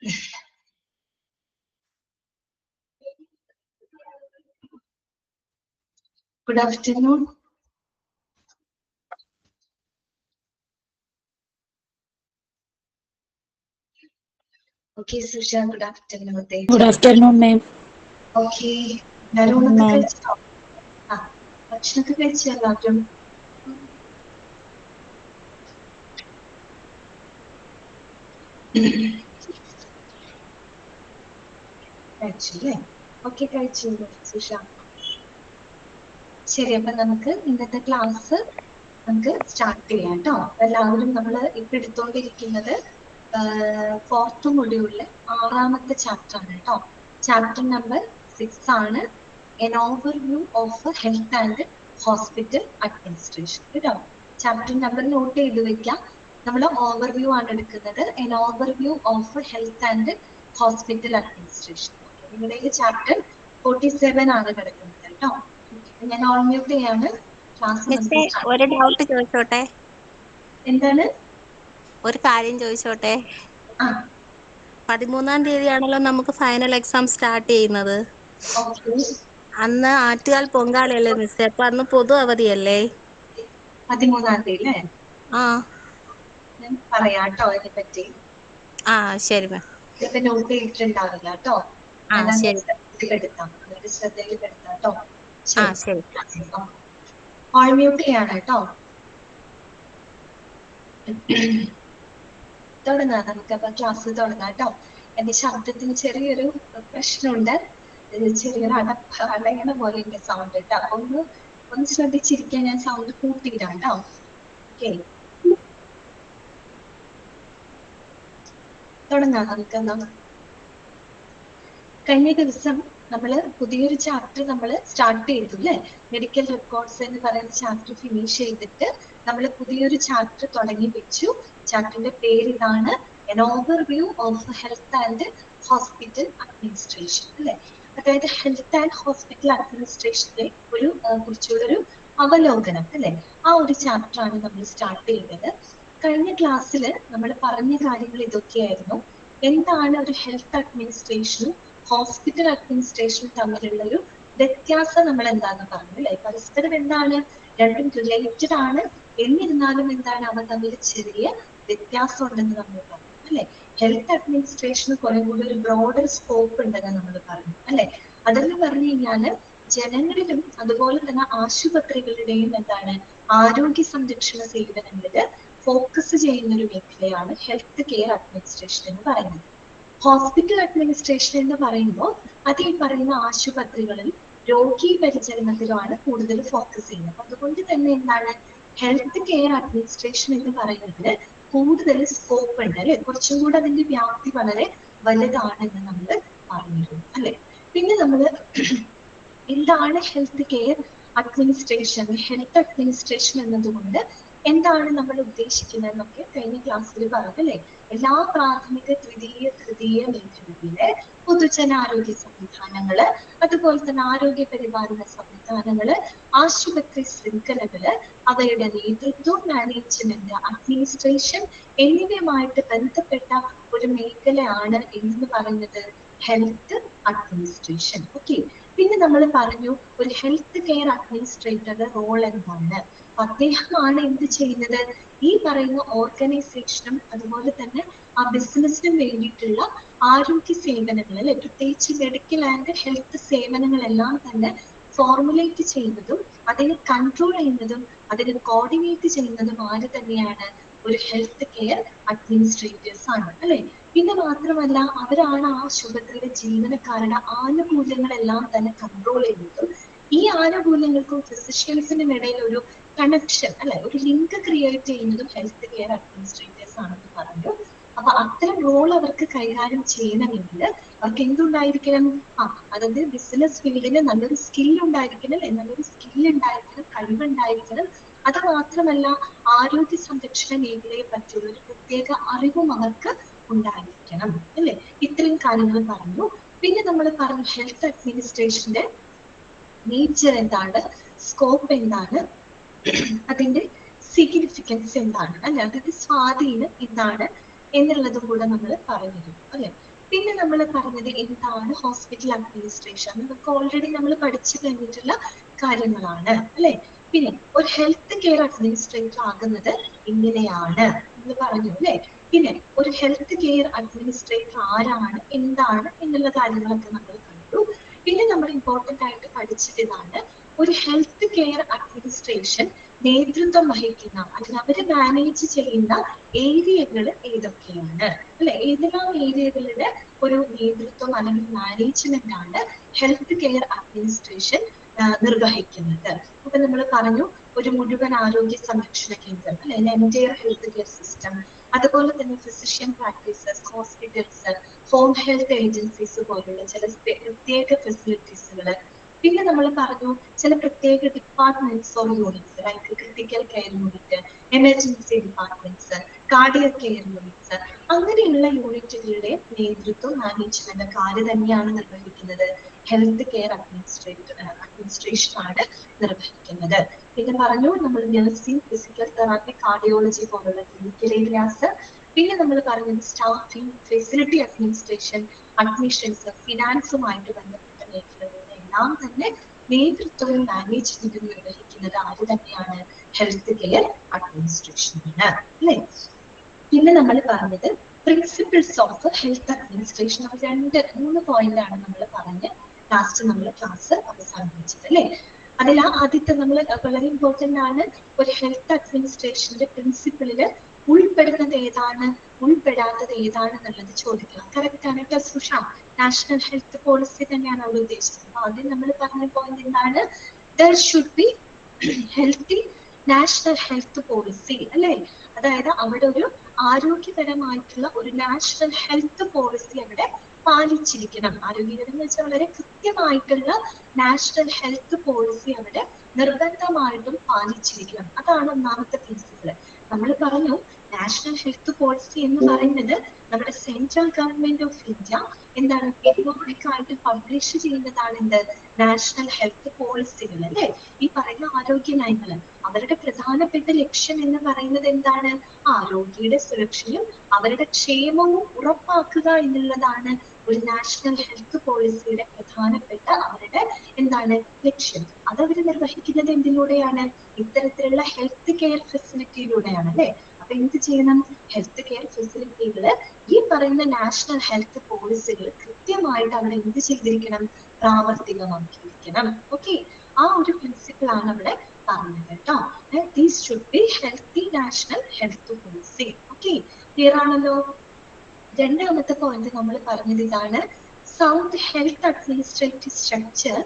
Good afternoon. Okay, Susha, good afternoon. Good afternoon, ma'am. Okay. Narunaka കഴിച്ചോ? ഭക്ഷണമൊക്കെ കഴിച്ചോ എല്ലാവരും? കഴിച്ചു അല്ലേ? ഓക്കെ, കഴിച്ചു സുഷ. ശരി, അപ്പൊ നമുക്ക് ഇന്നത്തെ ക്ലാസ് നമുക്ക് സ്റ്റാർട്ട് ചെയ്യാം കേട്ടോ. എല്ലാവരും നമ്മൾ ഇപ്പൊ എടുത്തോണ്ടിരിക്കുന്നത് 4th മൊഡ്യൂളിലെ 6ാമത്തെ ചാപ്റ്റർ ആണ് കേട്ടോ. ചാപ്റ്റർ നമ്പർ 6 ആണ്, N overview of health and hospital administration കേട്ടോ. ചാപ്റ്റർ നമ്പർ നോട്ട് ചെയ്ത് വെക്കാം. നമ്മൾ ഓവർവ്യൂ ആണ് എടുക്കുന്നത്, N overview of health and hospital administration. നിങ്ങളുടെ ചാപ്റ്റർ 47 ആണ് കിടക്കുന്നത് കേട്ടോ. ഞാൻ ഓൺ മ്യൂട്ട് ചെയ്യാണ്. ക്ലാസ് ഒരു ഡൗട്ട് ചോദിച്ചോട്ടെ? എന്താണ്? ഒരു കാര്യം ചോദിച്ചോട്ടെ? 13ാം തീയതിയാണല്ലോ നമുക്ക് ഫൈനൽ എക്സാം സ്റ്റാർട്ട് ചെയ്യുന്നത്. അന്ന് ആറ്റുകാൽ പൊങ്കാലയല്ലേ മിസ്സേ? അപ്പൊ അന്ന് പൊതു അവധിയല്ലേ? 13ാം തീയതി അല്ലേ? ഞാൻ പറയാം കേട്ടോ അതിനെ പറ്റി. ശരി മാം. ഇതൊക്കെ നോട്ട് ചെയ്തിട്ടുണ്ടാവില്ല കേട്ടോ. ശ്രദ്ധയിൽപ്പെടുത്താം കേട്ടോ. ശരി. ഓൺ മ്യൂട്ട് ചെയ്യാണ് കേട്ടോ. തുടങ്ങാം, നമുക്കപ്പൊ ക്ലാസ് തുടങ്ങാം കേട്ടോ. എന്റെ ശബ്ദത്തിന് ചെറിയൊരു പ്രശ്നമുണ്ട്, ചെറിയൊരു അടയണ പോലെ എന്റെ സൗണ്ട് കേട്ടോ. ഒന്ന് ശ്രദ്ധിച്ചിരിക്കാൻ ഞാൻ സൗണ്ട് കൂട്ടിയിടാം കേട്ടോ. ഓക്കെ, തുടങ്ങാം നമുക്കെന്നാ. കഴിഞ്ഞ ദിവസം നമ്മള് പുതിയൊരു ചാപ്റ്റർ നമ്മൾ സ്റ്റാർട്ട് ചെയ്തു അല്ലെ? മെഡിക്കൽ റെക്കോർഡ്സ് എന്ന് പറയുന്ന ചാപ്റ്റർ ഫിനിഷ് ചെയ്തിട്ട് നമ്മൾ പുതിയൊരു ചാപ്റ്റർ തുടങ്ങി വെച്ചു. ചാപ്റ്ററിന്റെ പേര് ഇതാണ്, N overview of health and hospital administration അല്ലെ? അതായത് ഹെൽത്ത് ആൻഡ് ഹോസ്പിറ്റൽ അഡ്മിനിസ്ട്രേഷന്റെ കുറിച്ചുള്ളൊരു അവലോകനം അല്ലെ? ആ ഒരു ചാപ്റ്റർ ആണ് നമ്മൾ സ്റ്റാർട്ട് ചെയ്തത്. കഴിഞ്ഞ ക്ലാസ്സിൽ നമ്മൾ പറഞ്ഞ കാര്യങ്ങൾ ഇതൊക്കെയായിരുന്നു. എന്താണ് ഒരു ഹെൽത്ത് അഡ്മിനിസ്ട്രേഷനും ഹോസ്പിറ്റൽ അഡ്മിനിസ്ട്രേഷനും തമ്മിലുള്ള ഒരു വ്യത്യാസം നമ്മൾ എന്താന്ന് പറഞ്ഞു അല്ലെ? പരസ്പരം എന്താണ്, രണ്ടും റിലേറ്റഡ് ആണ്, എന്നിരുന്നാലും എന്താണ് അവ തമ്മിൽ ചെറിയ വ്യത്യാസം ഉണ്ടെന്ന് നമ്മൾ പറഞ്ഞു അല്ലെ? ഹെൽത്ത് അഡ്മിനിസ്ട്രേഷന് കുറെ കൂടി ഒരു ബ്രോഡർ സ്കോപ്പ് ഉണ്ടെന്ന് നമ്മൾ പറഞ്ഞു അല്ലെ? അതെന്ന് പറഞ്ഞു കഴിഞ്ഞാല് ജനങ്ങളിലും അതുപോലെ തന്നെ ആശുപത്രികളുടെയും എന്താണ് ആരോഗ്യ സംരക്ഷണ സേവനങ്ങളില് ഫോക്കസ് ചെയ്യുന്ന ഒരു മേഖലയാണ് ഹെൽത്ത് കെയർ അഡ്മിനിസ്ട്രേഷൻ എന്ന് പറയുന്നത്. ഹോസ്പിറ്റൽ അഡ്മിനിസ്ട്രേഷൻ എന്ന് പറയുമ്പോൾ അത് ഈ പറയുന്ന ആശുപത്രികളിൽ രോഗി പരിചരണത്തിലുമാണ് കൂടുതൽ ഫോക്കസ് ചെയ്യുന്നത്. അതുകൊണ്ട് തന്നെ എന്താണ് ഹെൽത്ത് കെയർ അഡ്മിനിസ്ട്രേഷൻ എന്ന് പറയുന്നതിന് കൂടുതൽ സ്കോപ്പ് ഉണ്ട് അല്ലെ? കുറച്ചും കൂടെ അതിന്റെ വ്യാപ്തി വളരെ വലുതാണെന്ന് നമ്മൾ പറഞ്ഞിരുന്നു അല്ലെ? പിന്നെ നമ്മൾ എന്താണ് health care administration, health administration എന്നതുകൊണ്ട് എന്താണ് നമ്മൾ ഉദ്ദേശിക്കുന്നത് എന്നൊക്കെ കഴിഞ്ഞ ക്ലാസ്സിൽ പറഞ്ഞു അല്ലെ? എല്ലാ പ്രാഥമിക തൃതീയ മേഖലകളിലെ പൊതുജനാരോഗ്യ സംവിധാനങ്ങള്, അതുപോലെ തന്നെ ആരോഗ്യ പരിപാലന സംവിധാനങ്ങള്, ആശുപത്രി ശൃംഖലകള്, അവയുടെ നേതൃത്വം, മാനേജ്മെന്റ്, അഡ്മിനിസ്ട്രേഷൻ എന്നിവയുമായിട്ട് ബന്ധപ്പെട്ട ഒരു മേഖലയാണ് എന്ന് പറയുന്നത് ഹെൽത്ത് അഡ്മിനിസ്ട്രേഷൻ. ഓക്കെ, പിന്നെ നമ്മൾ പറഞ്ഞു ഒരു ഹെൽത്ത് കെയർ അഡ്മിനിസ്ട്രേറ്ററുടെ റോൾ എന്താണ്. അദ്ദേഹമാണ് എന്ത് ചെയ്യുന്നത്, ഈ പറയുന്ന ഓർഗനൈസേഷനും അതുപോലെ തന്നെ ആ ബിസിനസിനും വേണ്ടിയിട്ടുള്ള ആരോഗ്യ സേവനങ്ങൾ അല്ലെ, പ്രത്യേകിച്ച് മെഡിക്കൽ ആൻഡ് ഹെൽത്ത് സേവനങ്ങളെല്ലാം തന്നെ ഫോർമുലേറ്റ് ചെയ്യുന്നതും അതിനെ കൺട്രോൾ ചെയ്യുന്നതും അതിനെ കോർഡിനേറ്റ് ചെയ്യുന്നതും ആര് തന്നെയാണ്, ഒരു ഹെൽത്ത് കെയർ അഡ്മിനിസ്ട്രേറ്റേഴ്സ് ആണ് അല്ലെ? പിന്നെ മാത്രമല്ല അവരാണ് ആ ആശുപത്രിയിലെ ജീവനക്കാരുടെ ആനുകൂല്യങ്ങളെല്ലാം തന്നെ കൺട്രോൾ ചെയ്യുന്നതും ഈ ആനുകൂല്യങ്ങൾക്കും ഫിസിഷ്യൻസിനും ഇടയിൽ ഒരു കണക്ഷൻ അല്ലെ, ഒരു ലിങ്ക് ക്രിയേറ്റ് ചെയ്യുന്നതും ഹെൽത്ത് കെയർ അഡ്മിനിസ്ട്രേറ്റേഴ്സ് ആണെന്ന് പറഞ്ഞു. അപ്പൊ അത്തരം റോൾ അവർക്ക് കൈകാര്യം ചെയ്യണമെങ്കിൽ അവർക്ക് എന്തുണ്ടായിരിക്കണം, അതായത് ബിസിനസ് ഫീൽഡിന് നല്ലൊരു സ്കിൽ ഉണ്ടായിരിക്കണം അല്ലെ? നല്ലൊരു സ്കിൽ ഉണ്ടായിരിക്കണം, കഴിവുണ്ടായിരിക്കണം. അത് മാത്രമല്ല ആരോഗ്യ സംരക്ഷണ മേഖലയെ പറ്റിയുള്ള ഒരു പ്രത്യേക അറിവും അവർക്ക് ഉണ്ടായിരിക്കണം അല്ലെ? ഇത്രയും കാര്യങ്ങൾ പറഞ്ഞു. പിന്നെ നമ്മൾ പറഞ്ഞു ഹെൽത്ത് അഡ്മിനിസ്ട്രേഷന്റെ നേച്ചർ എന്താണ്, സ്കോപ്പ് എന്താണ്, അതിന്റെ സിഗ്നിഫിക്കൻസ് എന്താണ് അല്ലെ, അതിന്റെ സ്വാധീനം എന്താണ് എന്നുള്ളതും കൂടെ നമ്മൾ പറഞ്ഞിരുന്നു അല്ലെ? പിന്നെ നമ്മൾ പറഞ്ഞത് എന്താണ് ഹോസ്പിറ്റൽ അഡ്മിനിസ്ട്രേഷൻ, നമുക്ക് ഓൾറെഡി നമ്മൾ പഠിച്ചു കഴിഞ്ഞിട്ടുള്ള കാര്യങ്ങളാണ് അല്ലെ. പിന്നെ ഒരു ഹെൽത്ത് കെയർ അഡ്മിനിസ്ട്രേറ്റർ ആകുന്നത് ഇങ്ങനെയാണ് എന്ന് പറഞ്ഞു അല്ലെ. പിന്നെ ഒരു ഹെൽത്ത് കെയർ അഡ്മിനിസ്ട്രേറ്റർ ആരാണ്, എന്താണ് എന്നുള്ള കാര്യങ്ങളൊക്കെ നമ്മൾ കണ്ടു. പിന്നെ നമ്മൾ ഇമ്പോർട്ടന്റ് ആയിട്ട് പഠിച്ചത് ഇതാണ്, ഒരു ഹെൽത്ത് കെയർ അഡ്മിനിസ്ട്രേഷൻ നേതൃത്വം വഹിക്കുന്ന അല്ലെങ്കിൽ അവര് മാനേജ് ചെയ്യുന്ന ഏരിയകൾ ഏതൊക്കെയാണ് അല്ലെ, ഏതെല്ലാം ഏരിയകളുടെ ഒരു നേതൃത്വം അല്ലെങ്കിൽ മാനേജ്മെന്റ് ആണ് ഹെൽത്ത് കെയർ അഡ്മിനിസ്ട്രേഷൻ നിർവഹിക്കുന്നത്. അപ്പൊ നമ്മൾ പറഞ്ഞു ഒരു മുഴുവൻ ആരോഗ്യ സംരക്ഷണ കേന്ദ്രം അല്ലെ, എൻറ്റയർ ഹെൽത്ത് കെയർ സിസ്റ്റം, അതുപോലെ തന്നെ physician practices, hospitals, home health agencies പോലുള്ള ചില പ്രത്യേക ഫെസിലിറ്റീസുകൾ. പിന്നെ നമ്മൾ പറഞ്ഞു ചില പ്രത്യേക departments or units like critical care unit, emergency departments, cardiac care units, അങ്ങനെയുള്ള യൂണിറ്റുകളുടെ നേതൃത്വം മാനേജ്മെന്റ് ഒക്കെ ആര് തന്നെയാണ് നിർവഹിക്കുന്നത്, ഹെൽത്ത് കെയർ അഡ്മിനിസ്ട്രേഷൻ ആണ് നിർവഹിക്കുന്നത്. പിന്നെ പറഞ്ഞു നമ്മൾ നഴ്സിംഗ്, ഫിസിക്കൽ തെറാപ്പി, കാർഡിയോളജി പോലുള്ള ക്ലിനിക്കൽ ഏരിയാസ്. പിന്നെ നമ്മൾ പറഞ്ഞത് സ്റ്റാഫിംഗ്, ഫെസിലിറ്റി അഡ്മിനിസ്ട്രേഷൻ, അഡ്മിഷൻസ്, ഫിനാൻസുമായിട്ട് ബന്ധപ്പെട്ട മേഖലകളിലെല്ലാം തന്നെ നേതൃത്വവും മാനേജ്മെന്റും നിർവഹിക്കുന്നത് ആര് തന്നെയാണ്, ഹെൽത്ത് കെയർ അഡ്മിനിസ്ട്രേഷൻ ആണ് അല്ലെ. പിന്നെ നമ്മൾ പറഞ്ഞത് principles of health administration, 2-3 point ആണ് നമ്മൾ പറഞ്ഞ് ലാസ്റ്റ് നമ്മൾ ക്ലാസ് അവസാനിപ്പിച്ചത് അല്ലെ. അതിൽ ആദ്യത്തെ നമ്മൾ വളരെ ഇമ്പോർട്ടന്റ് ആണ്, ഒരു ഹെൽത്ത് അഡ്മിനിസ്ട്രേഷന്റെ പ്രിൻസിപ്പിളില് ഉൾപ്പെടുന്നത് ഏതാണ്, ഉൾപ്പെടാത്തത് ഏതാണെന്നുള്ളത് ചോദിക്കണം. കറക്റ്റ് ആണ് കേട്ടോ സുഷ, നാഷണൽ ഹെൽത്ത് പോളിസി തന്നെയാണ് അവിടെ ഉദ്ദേശിച്ചത്. അപ്പൊ ആദ്യം നമ്മൾ പറഞ്ഞ പോയിന്റ് എന്താണ്, there should be healthy national health policy അല്ലെ. അതായത് അവിടെ ഒരു ആരോഗ്യപരമായിട്ടുള്ള ഒരു നാഷണൽ ഹെൽത്ത് പോളിസി അവിടെ പാലിച്ചിരിക്കണം. ആരോഗ്യകരം എന്ന് വെച്ചാൽ വളരെ കൃത്യമായിട്ടുള്ള നാഷണൽ ഹെൽത്ത് പോളിസി അവിടെ നിർബന്ധമായിട്ടും പാലിച്ചിരിക്കണം. അതാണ് ഒന്നാമത്തെ പ്രിൻസിപ്പിൾ. നമ്മൾ പറഞ്ഞു നാഷണൽ ഹെൽത്ത് പോളിസി എന്ന് പറയുന്നത് നമ്മുടെ സെൻട്രൽ ഗവൺമെന്റ് ഓഫ് ഇന്ത്യ എന്താണ് പീരിയോഡിക് ആയിട്ട് പബ്ലിഷ് ചെയ്യുന്നതാണ് എന്ത്, നാഷണൽ ഹെൽത്ത് പോളിസികൾ അല്ലെ. ഈ പറയുന്ന ആരോഗ്യ നയങ്ങള് അവരുടെ പ്രധാനപ്പെട്ട ലക്ഷ്യം എന്ന് പറയുന്നത് എന്താണ്, രോഗിയുടെ സുരക്ഷയും അവരുടെ ക്ഷേമവും ഉറപ്പാക്കുക എന്നുള്ളതാണ് ഒരു നാഷണൽ ഹെൽത്ത് പോളിസിയുടെ പ്രധാനപ്പെട്ട അവരുടെ എന്താണ് ലക്ഷ്യം. അത് അവർ നിർവഹിക്കുന്നത് എന്തിലൂടെയാണ്, ഇത്തരത്തിലുള്ള ഹെൽത്ത് കെയർ ഫെസിലിറ്റിയിലൂടെയാണ് അല്ലെ. അപ്പൊ എന്ത് ചെയ്യണം, ഹെൽത്ത് കെയർ ഫെസിലിറ്റികള് ഈ പറയുന്ന നാഷണൽ ഹെൽത്ത് പോളിസികൾ കൃത്യമായിട്ട് അവിടെ എന്ത് ചെയ്തിരിക്കണം, പ്രാവർത്തികമാക്കിയിരിക്കണം. ഓക്കെ, ആ ഒരു പ്രിൻസിപ്പിൾ ആണ് അവിടെ പറഞ്ഞത് കേട്ടോ. These should be healthy national health policy. Okay, clear ആണല്ലോ. രണ്ടാമത്തെ പോയിന്റ് നമ്മൾ പറഞ്ഞത് ഇതാണ്, sound health administrative structure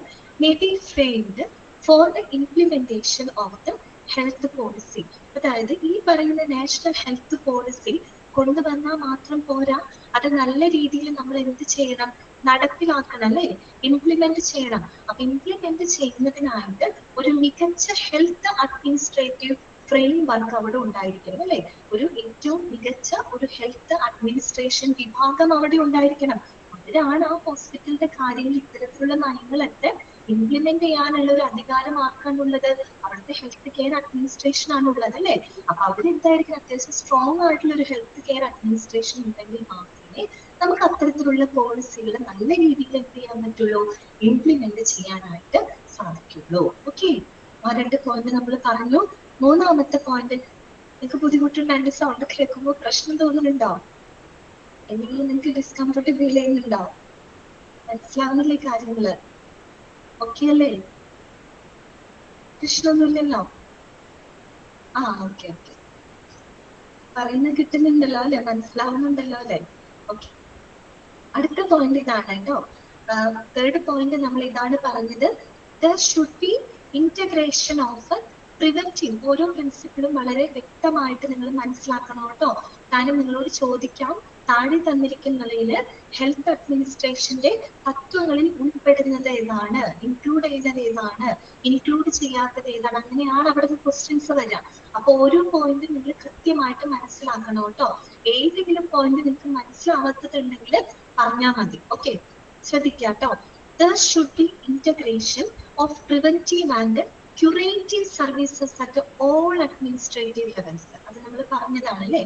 may be framed for the implementation of the health policy. അതായത് ഈ പറയുന്ന നാഷണൽ ഹെൽത്ത് പോളിസി കൊണ്ടുവന്നാൽ മാത്രം പോരാ, അത് നല്ല രീതിയിൽ നമ്മൾ എന്ത് ചെയ്യണം, നടപ്പിലാക്കണം അല്ലെ, ഇംപ്ലിമെന്റ് ചെയ്യണം. അപ്പൊ ഇംപ്ലിമെന്റ് ചെയ്യുന്നതിനായിട്ട് ഒരു മികച്ച ഹെൽത്ത് അഡ്മിനിസ്ട്രേറ്റീവ് ഫ്രെയിം വർക്ക് അവിടെ ഉണ്ടായിരിക്കണം അല്ലെ. ഒരു ഏറ്റവും മികച്ച ഒരു ഹെൽത്ത് അഡ്മിനിസ്ട്രേഷൻ വിഭാഗം അവിടെ ഉണ്ടായിരിക്കണം. അവരാണ് ആ ഹോസ്പിറ്റലിന്റെ കാര്യങ്ങൾ ഇത്തരത്തിലുള്ള നയങ്ങളൊക്കെ ഇംപ്ലിമെന്റ് ചെയ്യാനുള്ള ഒരു അധികാരം ആർക്കാണുള്ളത്, അവിടുത്തെ ഹെൽത്ത് കെയർ അഡ്മിനിസ്ട്രേഷൻ ആണുള്ളത് അല്ലെ. അപ്പൊ അവരെന്തായിരിക്കും, അത്യാവശ്യം സ്ട്രോങ് ആയിട്ടുള്ള ഒരു ഹെൽത്ത് കെയർ അഡ്മിനിസ്ട്രേഷൻ ഉണ്ടെങ്കിൽ മാത്രമേ നമുക്ക് അത്തരത്തിലുള്ള പോളിസികൾ നല്ല രീതിയിൽ എന്ത് ചെയ്യാൻ പറ്റുള്ളൂ, ഇംപ്ലിമെന്റ് ചെയ്യാനായിട്ട് സാധിക്കുള്ളൂ. ഓക്കെ, ആ 2 പോയിന്റ് നമ്മൾ പറഞ്ഞു. മൂന്നാമത്തെ പോയിന്റ്, നിങ്ങൾക്ക് ബുദ്ധിമുട്ടുണ്ട്, എന്റെ സൗണ്ട് കേൾക്കുമ്പോൾ പ്രശ്നം തോന്നുന്നുണ്ടോ, എന്തെങ്കിലും നിങ്ങൾക്ക് ഡിസ്കംഫർട്ട് ഫീൽ ചെയ്യുന്നുണ്ടോ, മനസ്സിലാവുന്നില്ലേ കാര്യങ്ങള്, ഓക്കെ അല്ലേ, പ്രശ്നമൊന്നുമില്ലല്ലോ. ഓക്കെ ഓക്കെ, പറയുന്നത് കിട്ടുന്നുണ്ടല്ലോ അല്ലെ, മനസ്സിലാവുന്നുണ്ടല്ലോ അല്ലെ. ഓക്കെ, അടുത്ത പോയിന്റ് ഇതാണ് കേട്ടോ. 3rd പോയിന്റ് നമ്മൾ ഇതാണ് പറഞ്ഞത്, there should be integration of preventive. ഓരോ പ്രിൻസിപ്പിളും വളരെ വ്യക്തമായിട്ട് നിങ്ങൾ മനസ്സിലാക്കണം കേട്ടോ. കാരണം നിങ്ങളോട് ചോദിക്കാം, താഴെ തന്നിരിക്കുന്നതില് ഹെൽത്ത് അഡ്മിനിസ്ട്രേഷന്റെ തത്വങ്ങളിൽ ഉൾപ്പെടുന്നത് ഏതാണ്, ഇൻക്ലൂഡ് ചെയ്യുന്നത് ഏതാണ്, ഇൻക്ലൂഡ് ചെയ്യാത്തത് ഏതാണ്, അങ്ങനെയാണ് അവിടെ ക്വസ്റ്റ്യൻസ് വരിക. അപ്പൊ ഓരോ പോയിന്റും നിങ്ങൾ കൃത്യമായിട്ട് മനസ്സിലാക്കണം കേട്ടോ. ഏതെങ്കിലും പോയിന്റ് നിങ്ങൾക്ക് മനസ്സിലാവാത്തതുണ്ടെങ്കിൽ പറഞ്ഞാൽ മതി. ഓക്കെ, ശ്രദ്ധിക്കാം കേട്ടോ. There should be integration of preventive and curative services at all administrative levels. അത് നമ്മൾ പറഞ്ഞതാണ് അല്ലേ.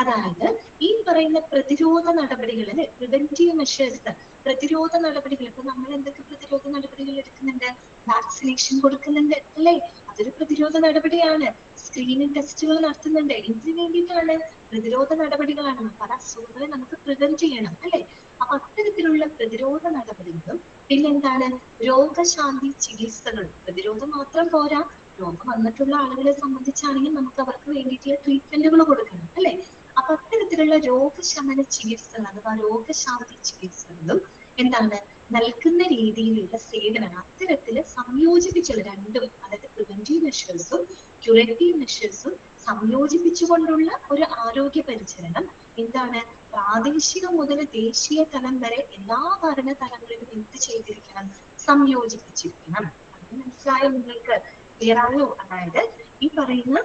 അതായത് ഈ പറയുന്ന പ്രതിരോധ നടപടികൾ അല്ലെ, പ്രിവെന്റീവ് മെഷേഴ്സ്, പ്രതിരോധ നടപടികൾ. ഇപ്പൊ നമ്മൾ എന്തൊക്കെ പ്രതിരോധ നടപടികൾ എടുക്കുന്നുണ്ട്? വാക്സിനേഷൻ കൊടുക്കുന്നുണ്ട് അല്ലെ, അതൊരു പ്രതിരോധ നടപടിയാണ്. സ്ക്രീനിങ് ടെസ്റ്റുകൾ നടത്തുന്നുണ്ട്. എന്തിനു വേണ്ടിയിട്ടാണ്? പ്രതിരോധ നടപടികളാണ്. പല അസുഖങ്ങളെ നമുക്ക് പ്രിവെന്റ് ചെയ്യണം അല്ലെ. അപ്പൊ അത്തരത്തിലുള്ള പ്രതിരോധ നടപടികളും പിന്നെന്താണ്? രോഗശാന്തി ചികിത്സകളും. പ്രതിരോധം മാത്രം പോരാ, രോഗം വന്നിട്ടുള്ള ആളുകളെ സംബന്ധിച്ചാണെങ്കിൽ നമുക്ക് അവർക്ക് വേണ്ടിയിട്ടുള്ള ട്രീറ്റ്മെന്റുകൾ കൊടുക്കണം അല്ലെ. അപ്പൊ അത്തരത്തിലുള്ള രോഗശമന ചികിത്സകൾ അഥവാ രോഗശാന്തി ചികിത്സകളും എന്താണ് നൽകുന്ന രീതിയിലുള്ള സേവനങ്ങൾ അത്തരത്തില് സംയോജിപ്പിച്ചുള്ള രണ്ടും, അതായത് പ്രിവെന്റീവ് മെഷേഴ്സും ക്യൂറേറ്റീവ് മെഷേഴ്സും സംയോജിപ്പിച്ചുകൊണ്ടുള്ള ഒരു ആരോഗ്യ പരിചരണം എന്താണ് പ്രാദേശികം മുതൽ ദേശീയ തലം വരെ എല്ലാ ഭരണതലങ്ങളിലും എന്ത് ചെയ്തിരിക്കണം? സംയോജിപ്പിച്ചിരിക്കണം. അത് മനസ്സിലായോ നിങ്ങൾക്ക്? ക്ലിയർ ആയോ? അതായത് ഈ പറയുന്ന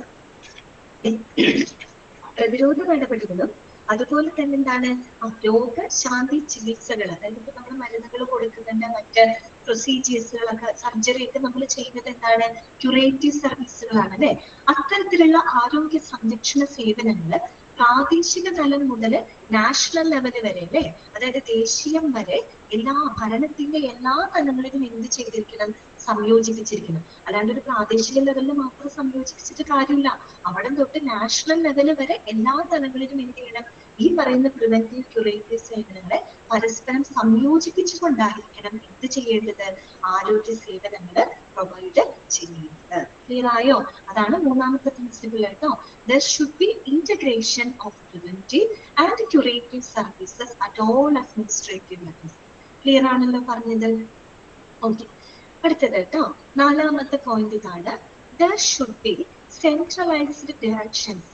പ്രതിരോധ നടപടികളും അതുപോലെ തന്നെ എന്താണ് രോഗശാന്തി ചികിത്സകൾ, അതായത് ഇപ്പൊ നമ്മൾ മരുന്നുകൾ കൊടുക്കുന്നുണ്ട്, മറ്റ് പ്രൊസീജിയേഴ്സുകളൊക്കെ, സർജറി ഒക്കെ നമ്മൾ ചെയ്യുന്നത് എന്താണ്? ക്യൂറേറ്റീവ് സർവീസുകളാണ് അല്ലെ. അത്തരത്തിലുള്ള ആരോഗ്യ സംരക്ഷണ സേവനങ്ങള് പ്രാദേശിക തലം മുതൽ നാഷണൽ ലെവൽ വരെ അല്ലെ, അതായത് ദേശീയം വരെ എല്ലാ ഭരണത്തിന്റെ എല്ലാ തലങ്ങളിലും എന്ത് ചെയ്തിരിക്കണം? സംയോജിപ്പിച്ചിരിക്കണം. അല്ലാണ്ട് ഒരു പ്രാദേശിക ലെവലിൽ മാത്രം സംയോജിപ്പിച്ചിട്ട് കാര്യമില്ല. അവിടെ തൊട്ട് നാഷണൽ ലെവൽ വരെ എല്ലാ തലങ്ങളിലും എന്ത് ചെയ്യണം? ഈ പറയുന്ന പ്രിവെന്റീവ് ക്യൂറേറ്റീവ് സേവനങ്ങളെ പരസ്പരം സംയോജിപ്പിച്ചുകൊണ്ടായിരിക്കണം എന്ത് ചെയ്യേണ്ടത്? ആരോഗ്യ സേവനങ്ങള് പ്രൊവൈഡ് ചെയ്യുന്നത്. ക്ലിയർ ആയോ? അതാണ് മൂന്നാമത്തെ പ്രിൻസിപ്പിൾ കേട്ടോ. There should be integration of preventive and curative services at all administrative levels. Clear ആണല്ലോ പറഞ്ഞത്? ഓക്കെ, അടുത്തത് കേട്ടോ. നാലാമത്തെ പോയിന്റ് ഇതാണ്. There should be centralized directions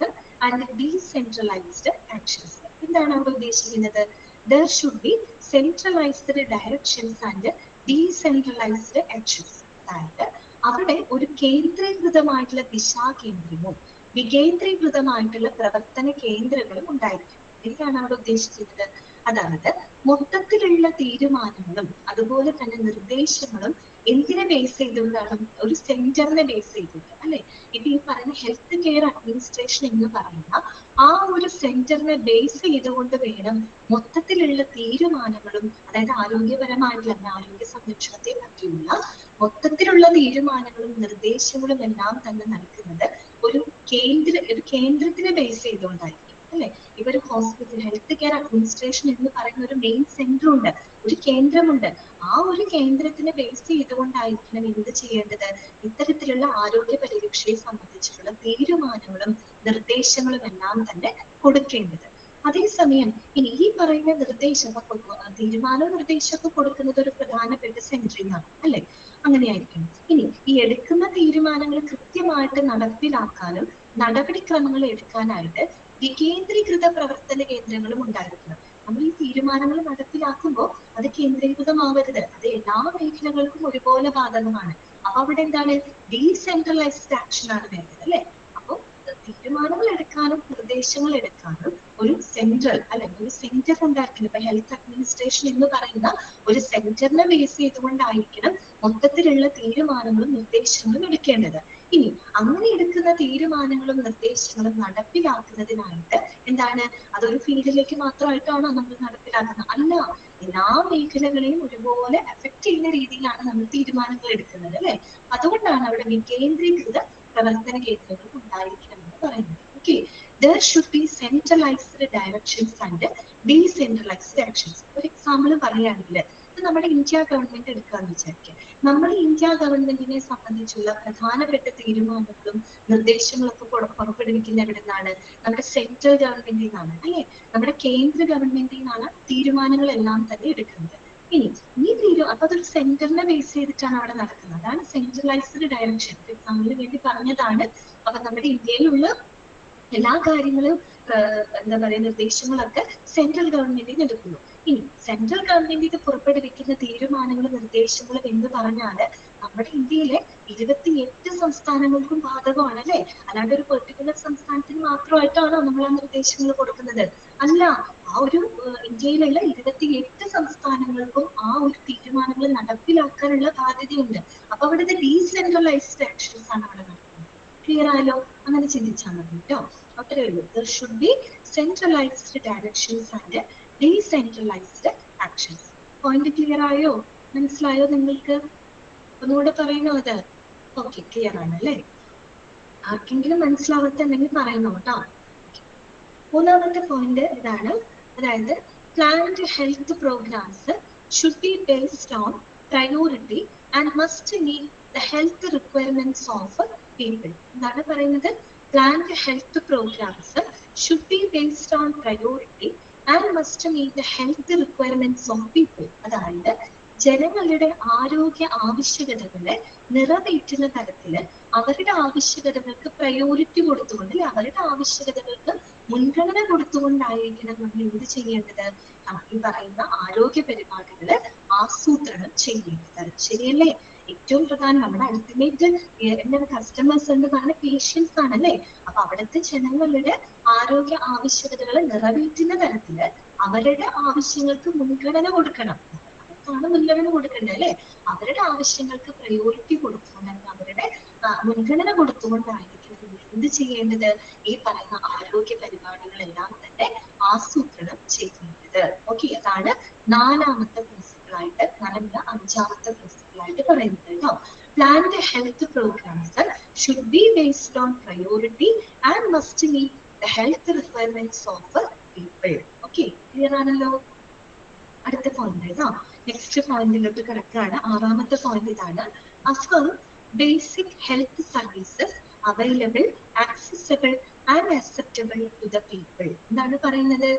and decentralized actions. എന്താണ് അവിടെ ഉദ്ദേശിക്കുന്നത്? There should be centralized directions and decentralized actions. അതായത് അവിടെ ഒരു കേന്ദ്രീകൃതമായിട്ടുള്ള ദിശാകേന്ദ്രവും വികേന്ദ്രീകൃതമായിട്ടുള്ള പ്രവർത്തന കേന്ദ്രങ്ങളും ഉണ്ടായിരിക്കും. എന്താണ് അവിടെ ഉദ്ദേശിക്കുന്നത്? അതായത് മൊത്തത്തിലുള്ള തീരുമാനങ്ങളും അതുപോലെ തന്നെ നിർദ്ദേശങ്ങളും എന്തിനെ ബേസ് ചെയ്തുകൊണ്ടാണ്? ഒരു സെന്ററിനെ ബേസ് ചെയ്തിട്ട് അല്ലെ. ഇപ്പൊ ഈ പറയുന്ന ഹെൽത്ത് കെയർ അഡ്മിനിസ്ട്രേഷൻ എന്ന് പറയുന്ന ആ ഒരു സെന്ററിനെ ബേസ് ചെയ്തുകൊണ്ട് വേണം മൊത്തത്തിലുള്ള തീരുമാനങ്ങളും, അതായത് ആരോഗ്യപരമായിട്ടുള്ള ആരോഗ്യ സംരക്ഷണത്തെ പറ്റിയുള്ള മൊത്തത്തിലുള്ള തീരുമാനങ്ങളും നിർദ്ദേശങ്ങളും എല്ലാം തന്നെ നൽകുന്നത് ഒരു കേന്ദ്രത്തിനെ ബേസ് ചെയ്തുകൊണ്ടായിരിക്കും അല്ലെ. ഇപ്പൊ ഒരു ഹോസ്പിറ്റൽ ഹെൽത്ത് കെയർ അഡ്മിനിസ്ട്രേഷൻ എന്ന് പറയുന്ന ഒരു മെയിൻ സെന്റർ ഉണ്ട്, ഒരു കേന്ദ്രമുണ്ട്. ആ ഒരു കേന്ദ്രത്തിനെ ബേസ് ചെയ്തുകൊണ്ടായിരിക്കണം എന്ത് ചെയ്യേണ്ടത്? ഇത്തരത്തിലുള്ള ആരോഗ്യ പരിരക്ഷയെ സംബന്ധിച്ചിട്ടുള്ള തീരുമാനങ്ങളും നിർദ്ദേശങ്ങളും എല്ലാം തന്നെ കൊടുക്കേണ്ടത്. അതേസമയം ഇനി ഈ പറയുന്ന നിർദ്ദേശമൊക്കെ തീരുമാനവും നിർദ്ദേശമൊക്കെ കൊടുക്കുന്നത് ഒരു പ്രധാനപ്പെട്ട സെന്ററിനാണ് അല്ലെ. അങ്ങനെയായിരിക്കും. ഇനി ഈ എടുക്കുന്ന തീരുമാനങ്ങൾ കൃത്യമായിട്ട് നടപ്പിലാക്കാനും നടപടിക്രമങ്ങൾ എടുക്കാനായിട്ട് വികേന്ദ്രീകൃത പ്രവർത്തന കേന്ദ്രങ്ങളും ഉണ്ടായിരിക്കണം. നമ്മൾ ഈ തീരുമാനങ്ങൾ നടപ്പിലാക്കുമ്പോൾ അത് കേന്ദ്രീകൃതമാവരുത്, അത് എല്ലാ മേഖലകൾക്കും ഒരുപോലെ ബാധകമാണ്. അപ്പൊ അവിടെ എന്താണ്? ഡീസെൻട്രലൈസ്ഡ് ആക്ഷൻ ആണ് വേണ്ടത് അല്ലെ. അപ്പൊ തീരുമാനങ്ങൾ എടുക്കാനും നിർദ്ദേശങ്ങൾ എടുക്കാനും ഒരു സെൻട്രൽ അല്ലെങ്കിൽ ഒരു സെന്റർ ഉണ്ടായിരിക്കണം. ഇപ്പൊ ഹെൽത്ത് അഡ്മിനിസ്ട്രേഷൻ എന്ന് പറയുന്ന ഒരു സെന്ററിനെ ബേസ് ചെയ്തുകൊണ്ടായിരിക്കണം മൊത്തത്തിലുള്ള തീരുമാനങ്ങളും നിർദ്ദേശങ്ങളും എടുക്കേണ്ടത്. ഇനി അങ്ങനെ എടുക്കുന്ന തീരുമാനങ്ങളും നിർദ്ദേശങ്ങളും നടപ്പിലാക്കുന്നതിനായിട്ട് എന്താണ്? അതൊരു ഫീൽഡിലേക്ക് മാത്രമായിട്ടാണോ നമ്മൾ നടപ്പിലാക്കുന്നത്? അല്ല, എല്ലാ മേഖലകളെയും ഒരുപോലെ എഫക്ട് ചെയ്യുന്ന രീതിയിലാണ് നമ്മൾ തീരുമാനങ്ങൾ എടുക്കുന്നത് അല്ലെ. അതുകൊണ്ടാണ് അവിടെ വികേന്ദ്രീകൃത പ്രവർത്തന കേന്ദ്രങ്ങൾ ഉണ്ടായിരിക്കണം എന്ന് പറയുന്നത്. Okay, there should be centralized directions and decentralized actions. ഒരു എക്സാമ്പിൾ പറയുകയാണെങ്കിൽ നമ്മുടെ ഇന്ത്യ ഗവൺമെന്റ് എടുക്കാന്ന് വിചാരിക്കുക. നമ്മുടെ ഇന്ത്യ ഗവൺമെന്റിനെ സംബന്ധിച്ചുള്ള പ്രധാനപ്പെട്ട തീരുമാനങ്ങളും നിർദ്ദേശങ്ങളൊക്കെ പുറപ്പെടുവിക്കുന്ന എവിടെ നിന്നാണ്? നമ്മുടെ സെൻട്രൽ ഗവൺമെന്റിൽ നിന്നാണ് അല്ലെ. നമ്മുടെ കേന്ദ്ര ഗവൺമെന്റിൽ നിന്നാണ് തീരുമാനങ്ങളെല്ലാം തന്നെ എടുക്കുന്നത്. ഇനി അപ്പൊ അതൊരു സെന്ററിനെ ബേസ് ചെയ്തിട്ടാണ് അവിടെ നടക്കുന്നത്. അതാണ് സെൻട്രലൈസ്ഡ് ഡയറക്ഷൻ. എക്സാമ്പിളിന് വേണ്ടി പറഞ്ഞതാണ്. അപ്പൊ നമ്മുടെ ഇന്ത്യയിലുള്ള എല്ലാ കാര്യങ്ങളും എന്താ പറയുക നിർദ്ദേശങ്ങളൊക്കെ സെൻട്രൽ ഗവൺമെന്റിന് എടുക്കുന്നു. ഇനി സെൻട്രൽ ഗവൺമെന്റ് പുറപ്പെടുവിക്കുന്ന തീരുമാനങ്ങളും നിർദ്ദേശങ്ങളും എന്ന് പറഞ്ഞാല് നമ്മുടെ ഇന്ത്യയിലെ 28 സംസ്ഥാനങ്ങൾക്കും ബാധകമാണ് അല്ലെ. അല്ലാണ്ട് ഒരു പെർട്ടിക്കുലർ സംസ്ഥാനത്തിന് മാത്രമായിട്ടാണോ നമ്മൾ ആ നിർദ്ദേശങ്ങൾ കൊടുക്കുന്നത്? അല്ല, ആ ഒരു ഇന്ത്യയിലുള്ള 28 സംസ്ഥാനങ്ങൾക്കും ആ ഒരു തീരുമാനങ്ങൾ നടപ്പിലാക്കാനുള്ള ബാധ്യതയുണ്ട്. അപ്പൊ അവിടുത്തെ ഡീസെൻട്രലൈസ്ഡ് ആക്ഷൻസ് ആണ് അവിടെ നടക്കുന്നത്. ക്ലിയർ ആയല്ലോ? അങ്ങനെ ചിന്തിച്ചാൽ മതി കേട്ടോ. അത്രേ ഉള്ളൂ. There should be centralized directions and decentralized actions. Point clear ആയോ? മനസ്സിലായോ നിങ്ങൾക്ക്? ഒന്നുകൂടെ പറയണോ അത്? ഓക്കെ, ക്ലിയർ ആണ് അല്ലേ? ആർക്കെങ്കിലും മനസ്സിലാവാത്തുണ്ടെങ്കിൽ പറയുന്നു കേട്ടോ. മൂന്നാമത്തെ പോയിന്റ് ഇതാണ്, അതായത് planned health programs should be based on priority and must meet the health requirements of people. എന്താണ് പറയുന്നത്? Planned health programs should be based on priority and must meet the health requirements of people. അതായത് ജനങ്ങളുടെ ആരോഗ്യ ആവശ്യകതകളെ നിറവേറ്റുന്ന തരത്തില് അവരുടെ ആവശ്യകതകൾക്ക് priority കൊടുത്തുകൊണ്ട്, അല്ലെ അവരുടെ ആവശ്യകതകൾക്ക് മുൻഗണന കൊടുത്തുകൊണ്ടായിരിക്കണം നമ്മൾ എന്ത് ചെയ്യേണ്ടത്? ഈ പറയുന്ന ആരോഗ്യ പരിപാടികള് ആസൂത്രണം ചെയ്യേണ്ടത്. ശരിയല്ലേ? ഏറ്റവും പ്രധാനം നമ്മുടെ അൾട്ടിമേറ്റ് എന്താണ് കസ്റ്റമേഴ്സ് എന്ന് പറഞ്ഞ പേഷ്യൻസ് ആണല്ലേ? അപ്പൊ അവിടുത്തെ ജനങ്ങളുടെ ആരോഗ്യ ആവശ്യകതകളെ നിറവേറ്റുന്ന തരത്തില് അവരുടെ ആവശ്യങ്ങൾക്ക് മുൻഗണന കൊടുക്കണം. ആണ് മുൻഗണന കൊടുക്കേണ്ടത് അല്ലെ? അവരുടെ ആവശ്യങ്ങൾക്ക് പ്രയോറിറ്റി കൊടുത്തുകൊണ്ട്, അവരുടെ മുൻഗണന കൊടുത്തുകൊണ്ടായിരിക്കും എന്ത് ചെയ്യേണ്ടത്? ഈ പറയുന്ന ആരോഗ്യ പരിപാടികളെല്ലാം തന്നെ ആസൂത്രണം ചെയ്യേണ്ടത്. ഓക്കെ, അതാണ് നാലാമത്തെ പ്രിൻസിപ്പിൾ ആയിട്ട്, അഞ്ചാമത്തെ പ്രിൻസിപ്പിൾ ആയിട്ട് പറയുന്നത് കേട്ടോ. Planned health programs should be based on priority and must meet the health requirements of people. Okay, clear ആണല്ലോ? അടുത്ത പോയിന്റ് കേട്ടോ. നെക്സ്റ്റ് പോയിന്റിലോട്ട് കിടക്കുകയാണ്. ആറാമത്തെ പോയിന്റ് ഇതാണ്, affirm basic health services available, accessible and acceptable to the people. എന്താണ് പറയുന്നത്?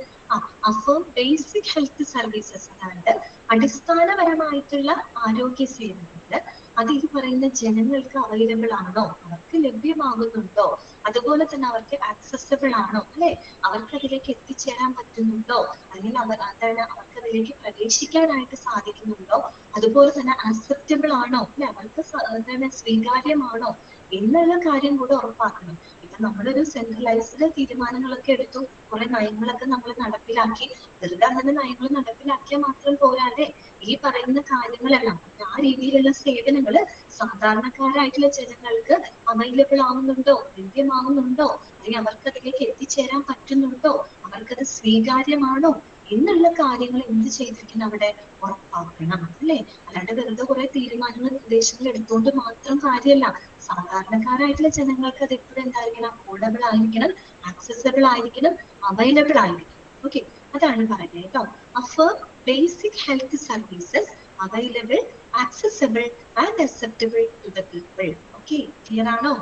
Affirm basic health services, അതായത് അടിസ്ഥാനപരമായിട്ടുള്ള ആരോഗ്യ സേവനങ്ങള് അത് ഈ പറയുന്ന ജനങ്ങൾക്ക് അവൈലബിൾ ആണോ, അവർക്ക് ലഭ്യമാകുന്നുണ്ടോ, അതുപോലെ തന്നെ അവർക്ക് ആക്സസിബിൾ ആണോ, അല്ലെ അവർക്ക് അതിലേക്ക് എത്തിച്ചേരാൻ പറ്റുന്നുണ്ടോ, അല്ലെങ്കിൽ അവർക്ക് അതിലേക്ക് പ്രവേശിക്കാനായിട്ട് സാധിക്കുന്നുണ്ടോ, അതുപോലെ തന്നെ ആക്സെപ്റ്റബിൾ ആണോ, അല്ലെ അവർക്ക് സ്വീകാര്യമാണോ എന്നുള്ള കാര്യം കൂടെ ഉറപ്പാക്കണം. ഇപ്പൊ നമ്മളൊരു സെൻട്രലൈസ്ഡ് തീരുമാനങ്ങളൊക്കെ എടുത്തു, കുറെ നയങ്ങളൊക്കെ നമ്മൾ നടപ്പിലാക്കി, വെറുതെ അങ്ങനെ നയങ്ങൾ നടപ്പിലാക്കിയാൽ മാത്രം പോരാതെ ഈ പറയുന്ന കാര്യങ്ങളെല്ലാം ആ രീതിയിലുള്ള സേവനങ്ങള് സാധാരണക്കാരായിട്ടുള്ള ജനങ്ങൾക്ക് അവൈലബിൾ ആവുന്നുണ്ടോ, ലഭ്യമാവുന്നുണ്ടോ, അല്ലെങ്കിൽ അവർക്ക് അതിലേക്ക് എത്തിച്ചേരാൻ പറ്റുന്നുണ്ടോ, അവർക്കത് സ്വീകാര്യമാണോ എന്നുള്ള കാര്യങ്ങൾ എന്ത് ചെയ്തിരിക്കണം അവിടെ ഉറപ്പാക്കണം, അല്ലെ? അല്ലാണ്ട് വെറുതെ കുറെ തീരുമാനങ്ങൾ നിർദ്ദേശങ്ങൾ എടുത്തുകൊണ്ട് മാത്രം കാര്യമല്ല. സാധാരണക്കാരായിട്ടുള്ള ജനങ്ങൾക്ക് അത് എപ്പോഴും എന്തായിരിക്കണം? അഫോർഡബിൾ ആയിരിക്കണം, ആക്സസിബിൾ ആയിരിക്കണം, അവൈലബിൾ ആയിരിക്കണം. ഓക്കെ, അതാണ് പറയുന്നത് കേട്ടോ. Affirm basic health services available, accessible and acceptable to the people. Okay, clear ആണോ?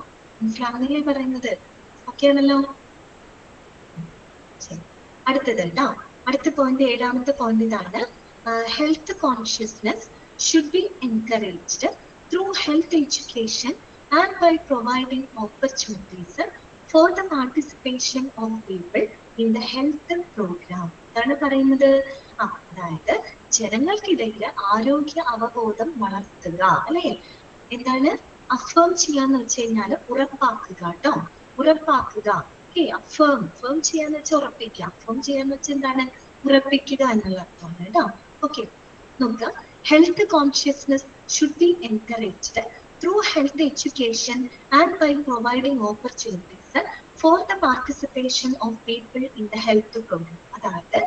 മനസ്സിലാവുന്നില്ലേ പറയുന്നത്? ഓക്കെ ആണല്ലോ? അടുത്തത് കേട്ടോ. അടുത്ത പോയിന്റ്, ഏഴാമത്തെ പോയിന്റ് ഇതാണ്, health consciousness should be encouraged through health education and by providing opportunities for the participation of people in the health program. എന്താണ് പറയുന്നത്? അതായത് ജനങ്ങൾക്കിടയിൽ ആരോഗ്യ അവബോധം വളർത്തുക, അല്ലെ? എന്താണ് അഫേം ചെയ്യാന്ന് വെച്ച് കഴിഞ്ഞാൽ ഉറപ്പാക്കുക കേട്ടോ, ഉറപ്പാക്കുക. ഓക്കെ, അഫേം ചെയ്യാന്ന് വെച്ചാൽ ഉറപ്പിക്കുക, അഫേം ചെയ്യാന്ന് വെച്ചാൽ എന്താണ്? ഉറപ്പിക്കുക എന്നുള്ള അർത്ഥമാണ് കേട്ടോ. ഓക്കെ, നോക്കുക, health consciousness should be encouraged through health education and by providing opportunities for the participation of people in the health program. അതായത്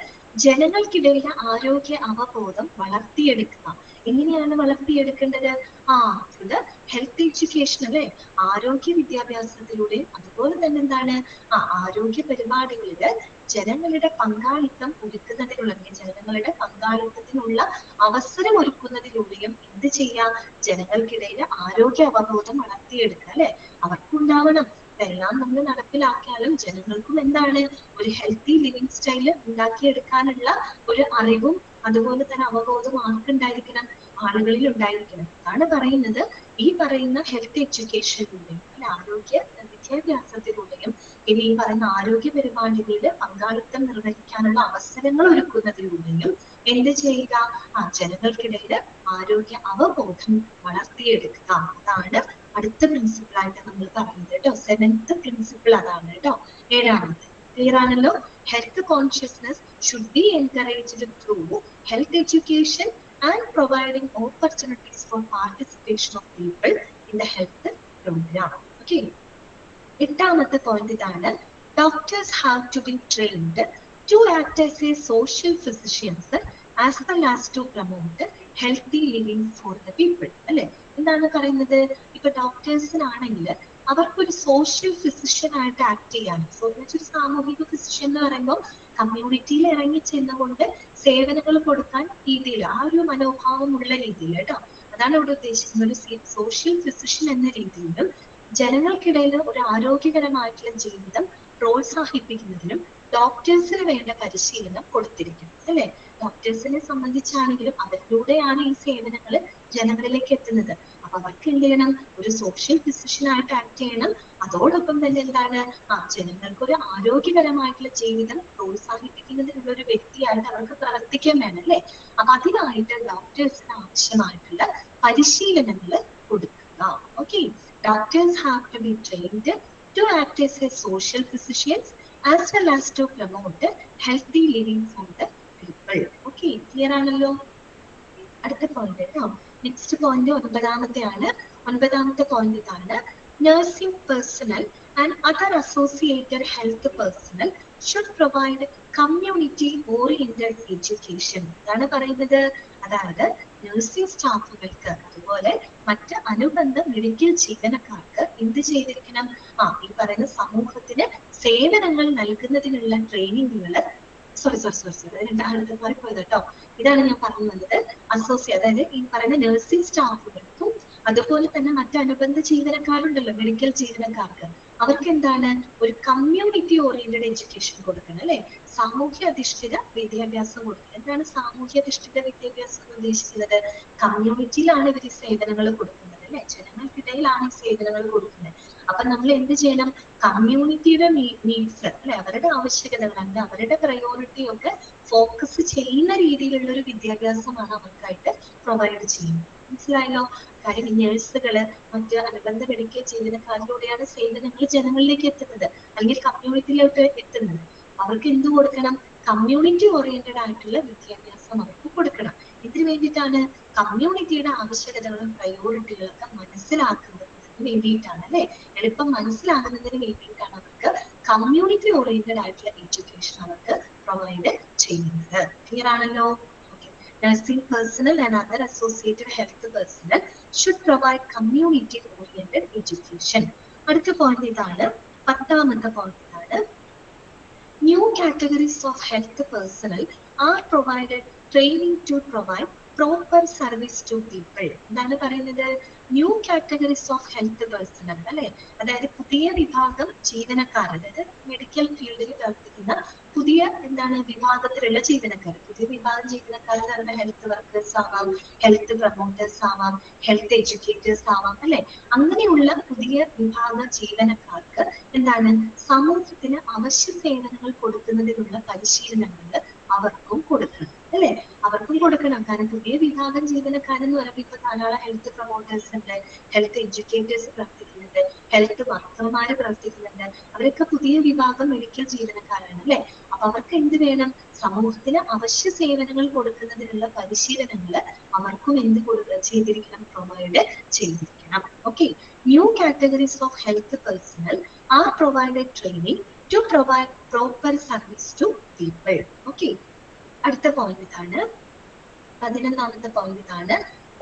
ജനങ്ങൾക്കിടയിൽ ആരോഗ്യ അവബോധം വളർത്തിയെടുക്കുക. എങ്ങനെയാണ് വളർത്തിയെടുക്കേണ്ടത്? ഹെൽത്ത് എഡ്യൂക്കേഷൻ, അല്ലെ? ആരോഗ്യ വിദ്യാഭ്യാസത്തിലൂടെ, അതുപോലെ തന്നെ എന്താണ് ആരോഗ്യ പരിപാടികളില് ജനങ്ങളുടെ പങ്കാളിത്തം ഒരുക്കുന്നതിനുള്ള, ജനങ്ങളുടെ പങ്കാളിത്തത്തിനുള്ള അവസരം ഒരുക്കുന്നതിലൂടെയും എന്ത് ചെയ്യാം? ജനങ്ങൾക്കിടയിൽ ആരോഗ്യ അവബോധം വളർത്തിയെടുക്കുക, അല്ലെ? അവർക്കുണ്ടാവണം. ഇതെല്ലാം നമ്മൾ നടപ്പിലാക്കിയാലും ജനങ്ങൾക്കും എന്താണ്? ഒരു ഹെൽത്തി ലിവിങ് സ്റ്റൈല് ഉണ്ടാക്കിയെടുക്കാനുള്ള ഒരു അറിവും അതുപോലെ തന്നെ അവബോധം ആർക്കുണ്ടായിരിക്കണം? ആളുകളിൽ ഉണ്ടായിരിക്കണം. അതാണ് പറയുന്നത് ഈ പറയുന്ന ഹെൽത്ത് എഡ്യൂക്കേഷനിലൂടെയും, അല്ലെ ആരോഗ്യ വിദ്യാഭ്യാസത്തിലൂടെയും, പിന്നെ ഈ പറയുന്ന ആരോഗ്യ പരിപാടികളിൽ പങ്കാളിത്തം നിർവഹിക്കാനുള്ള അവസരങ്ങൾ ഒരുക്കുന്നതിലൂടെയും എന്ത് ചെയ്യുക? ജനങ്ങൾക്കിടയിൽ ആരോഗ്യ അവബോധം വളർത്തിയെടുക്കുക. അതാണ് അടുത്ത പ്രിൻസിപ്പിൾ ആയിട്ട് നമ്മൾ പറയുന്നത് കേട്ടോ. 7th പ്രിൻസിപ്പിൾ അതാണ് കേട്ടോ, ഏഴാമത്തെ. ക്ലിയർ ആണല്ലോ? Health consciousness should be encouraged through health education and providing opportunities for participation of people in the health program. Okay. എട്ടാമത്തെ പോയിന്റ് ഇതാണ്. Doctors have to be trained to act as a social physicians as well as to promote healthy living for the people. അല്ലെ, എന്താണ് പറയുന്നത്? ഇപ്പൊ ഡോക്ടേഴ്സിനാണെങ്കിൽ അവർക്കൊരു social physician ആയിട്ട് act ചെയ്യാൻ, ഒരു സാമൂഹിക ഫിസിഷ്യൻ എന്ന് പറയുമ്പോൾ കമ്മ്യൂണിറ്റിയിൽ ഇറങ്ങി ചെന്നുകൊണ്ട് സേവനങ്ങൾ കൊടുക്കാൻ രീതിയിൽ, ആ ഒരു മനോഭാവമുള്ള രീതിയിൽ കേട്ടോ, അതാണ് ഇവിടെ ഉദ്ദേശിക്കുന്നത്. ഒരു സോഷ്യൽ ഫിസിഷ്യൻ എന്ന രീതിയിലും ജനങ്ങൾക്കിടയിൽ ഒരു ആരോഗ്യകരമായിട്ടുള്ള ജീവിതം പ്രോത്സാഹിപ്പിക്കുന്നതിനും ഡോക്ടേഴ്സിന് വേണ്ട പരിശീലനം കൊടുത്തിരിക്കും. അല്ലെ, ഡോക്ടേഴ്സിനെ സംബന്ധിച്ചാണെങ്കിലും അവരിലൂടെയാണ് ഈ സേവനങ്ങൾ ജനങ്ങളിലേക്ക് എത്തുന്നത്. അപ്പൊ അവർക്ക് എന്ത് ചെയ്യണം? ഒരു സോഷ്യൽ ഫിസിഷ്യനായിട്ട് ആക്ട് ചെയ്യണം. അതോടൊപ്പം തന്നെ എന്താണ്, ജനങ്ങൾക്ക് ഒരു ആരോഗ്യകരമായിട്ടുള്ള ജീവിതം പ്രോത്സാഹിപ്പിക്കുന്നതിനുള്ള ഒരു വ്യക്തിയായിട്ട് അവർക്ക് പ്രവർത്തിക്കാൻ വേണം. അല്ലെ, അപ്പൊ അതിനായിട്ട് ഡോക്ടേഴ്സിന് ആവശ്യമായിട്ടുള്ള പരിശീലനങ്ങൾ കൊടുക്കുക. Okay, doctors have to be trained to act as a social physicians as well as to promote healthy living for the people. Okay, clear ആണല്ലോ? അടുത്ത പോയിന്റ് കേട്ടോ. നെക്സ്റ്റ് പോയിന്റ് ഒൻപതാമത്തെയാണ്. ഒൻപതാമത്തെ പോയിന്റ് ഇതാണ്. Nursing personnel and other associated health personnel should provide community oriented education. ഇതാണ് പറയുന്നത്. അതായത് nursing സ്റ്റാഫുകൾക്ക് അതുപോലെ മറ്റ് അനുബന്ധ മെഡിക്കൽ ജീവനക്കാർക്ക് എന്ത് ചെയ്തിരിക്കണം? ഈ പറയുന്ന സമൂഹത്തിന് സേവനങ്ങൾ നൽകുന്നതിനുള്ള ട്രെയിനിങ്ങുകൾ, രണ്ടാമത്തെ മാറിപ്പോയത് കേട്ടോ. ഇതാണ് ഞാൻ പറഞ്ഞു വന്നത്. അതായത് ഈ പറയുന്ന നഴ്സിംഗ് സ്റ്റാഫുകൾക്കും അതുപോലെ തന്നെ മറ്റ് അനുബന്ധ ജീവനക്കാരുണ്ടല്ലോ, മെഡിക്കൽ ജീവനക്കാർക്ക്, അവർക്ക് എന്താണ്? ഒരു കമ്മ്യൂണിറ്റി ഓറിയന്റഡ് എഡ്യൂക്കേഷൻ കൊടുക്കണം. അല്ലെ, സാമൂഹ്യ അധിഷ്ഠിത വിദ്യാഭ്യാസം കൊടുക്കണം. എന്താണ് സാമൂഹ്യ അധിഷ്ഠിത വിദ്യാഭ്യാസം എന്ന് ഉദ്ദേശിക്കുന്നത്? കമ്മ്യൂണിറ്റിയിലാണ് ഇവർ ഈ സേവനങ്ങൾ കൊടുക്കുന്നത്. അല്ലെ, ജനങ്ങൾക്കിടയിലാണ് ഈ സേവനങ്ങൾ കൊടുക്കുന്നത്. അപ്പൊ നമ്മൾ എന്ത് ചെയ്യണം? കമ്മ്യൂണിറ്റിയുടെ നീഡ്സ്, അല്ലെ, അവരുടെ ആവശ്യകതകളുണ്ട്, അവരുടെ പ്രയോറിറ്റി ഒക്കെ ഫോക്കസ് ചെയ്യുന്ന രീതിയിലുള്ള ഒരു വിദ്യാഭ്യാസമാണ് അവർക്കായിട്ട് പ്രൊവൈഡ് ചെയ്യുന്നത്. മനസ്സിലായല്ലോ? കാര്യം നേഴ്സുകള് മറ്റ് അനുബന്ധ മെഡിക്കൽ ജീവനക്കാരിലൂടെയാണ് സേവനങ്ങൾ ജനങ്ങളിലേക്ക് എത്തുന്നത്, അല്ലെങ്കിൽ കമ്മ്യൂണിറ്റിയിലോട്ട് എത്തുന്നത്. അവർക്ക് എന്ത് കൊടുക്കണം? കമ്മ്യൂണിറ്റി ഓറിയന്റഡ് ആയിട്ടുള്ള വിദ്യാഭ്യാസം അവർക്ക് കൊടുക്കണം. ഇതിനു വേണ്ടിയിട്ടാണ് കമ്മ്യൂണിറ്റിയുടെ ആവശ്യകതകളും പ്രയോറിറ്റികളൊക്കെ മനസ്സിലാക്കുന്നതിന് വേണ്ടിയിട്ടാണ്. അല്ലെ, എളുപ്പം മനസ്സിലാകുന്നതിന് വേണ്ടിയിട്ടാണ് അവർക്ക് കമ്മ്യൂണിറ്റി ഓറിയന്റഡ് ആയിട്ടുള്ള എഡ്യൂക്കേഷൻ അവർക്ക് പ്രൊവൈഡ് ചെയ്യുന്നത്. ക്ലിയർ ആണല്ലോ? Nursing personnel and other associated health personnel should provide community-oriented education. അടുത്ത പോയിന്റ് ഇതാണ്. പത്താമത്തെ പോയിന്റ് ഇതാണ്. New categories of health personnel are provided training to provide proper service to people. എന്താണ് പറയുന്നത്? New categories of health personal. അല്ലെ, അതായത് പുതിയ വിഭാഗം ജീവനക്കാർ, അതായത് മെഡിക്കൽ ഫീൽഡിൽ പ്രവർത്തിക്കുന്ന പുതിയ വിഭാഗത്തിലുള്ള ജീവനക്കാർ. പുതിയ വിഭാഗം ജീവനക്കാർ എന്ന് പറയുന്ന ഹെൽത്ത് വർക്കേഴ്സ് ആവാം, ഹെൽത്ത് പ്രൊമോട്ടേഴ്സ് ആവാം, ഹെൽത്ത് എഡ്യൂക്കേറ്റേഴ്സ് ആവാം. അല്ലെ, അങ്ങനെയുള്ള പുതിയ വിഭാഗ ജീവനക്കാർക്ക് സമൂഹത്തിന് അവശ്യ സേവനങ്ങൾ കൊടുക്കുന്നതിനുള്ള പരിശീലനങ്ങൾ അവർക്കും കൊടുക്കണം. അല്ലെ, അവർക്കും കൊടുക്കണം. കാരണം പുതിയ വിഭാഗം ജീവനക്കാരെന്ന് പറയുമ്പോൾ ഇപ്പൊ ധാരാളം ഹെൽത്ത് പ്രൊമോട്ടേഴ്സ് ഉണ്ട്, ഹെൽത്ത് എഡ്യൂക്കേറ്റേഴ്സ് പ്രവർത്തിക്കുന്നുണ്ട്, ഹെൽത്ത് വർക്കർമാര് പ്രവർത്തിക്കുന്നുണ്ട്. അവരൊക്കെ പുതിയ വിഭാഗം മെഡിക്കൽ ജീവനക്കാരാണ്. അല്ലെ, അപ്പൊ അവർക്ക് എന്ത് വേണം? സമൂഹത്തിന് അവശ്യ സേവനങ്ങൾ കൊടുക്കുന്നതിനുള്ള പരിശീലനങ്ങൾ അവർക്കും ചെയ്തിരിക്കണം, പ്രൊവൈഡ് ചെയ്തിരിക്കണം. Okay, new categories of health personnel are provided training to provide proper service to people. Okay, അടുത്ത പോയിന്റ് ഇതാണ്. 11ാമത്തെ പോയിന്റ് ഇതാണ്.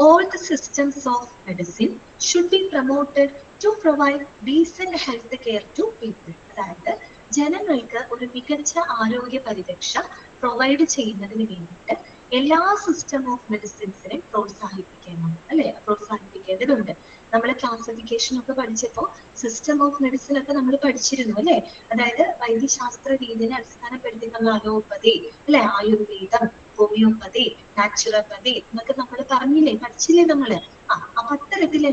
All the systems of medicine should be promoted to provide decent health care to people. അതായത് ജനങ്ങൾക്ക് ഒരു മികച്ച ആരോഗ്യ പരിരക്ഷ പ്രൊവൈഡ് ചെയ്യുന്നതിന് വേണ്ടിയിട്ട് എല്ലാ സിസ്റ്റം ഓഫ് മെഡിസിൻസിനെ പ്രോത്സാഹിപ്പിക്കണം. അല്ലെ, പ്രോത്സാഹിപ്പിക്കേണ്ടതുണ്ട്. നമ്മൾ ക്ലാസിഫിക്കേഷൻ ഒക്കെ പഠിച്ചപ്പോൾ സിസ്റ്റം ഓഫ് മെഡിസിൻ ഒക്കെ നമ്മൾ പഠിച്ചിരുന്നു. അല്ലെ, അതായത് വൈദ്യശാസ്ത്ര രീതിയെ അടിസ്ഥാനപ്പെടുത്തി നമ്മൾ അലോപ്പതി, അല്ലെ, ആയുർവേദം, ഹോമിയോപ്പതി, നാച്ചുറോപ്പതി എന്നൊക്കെ നമ്മൾ പറഞ്ഞില്ലേ, പഠിച്ചില്ലേ നമ്മള്? അപ്പൊ അത്തരത്തിൽ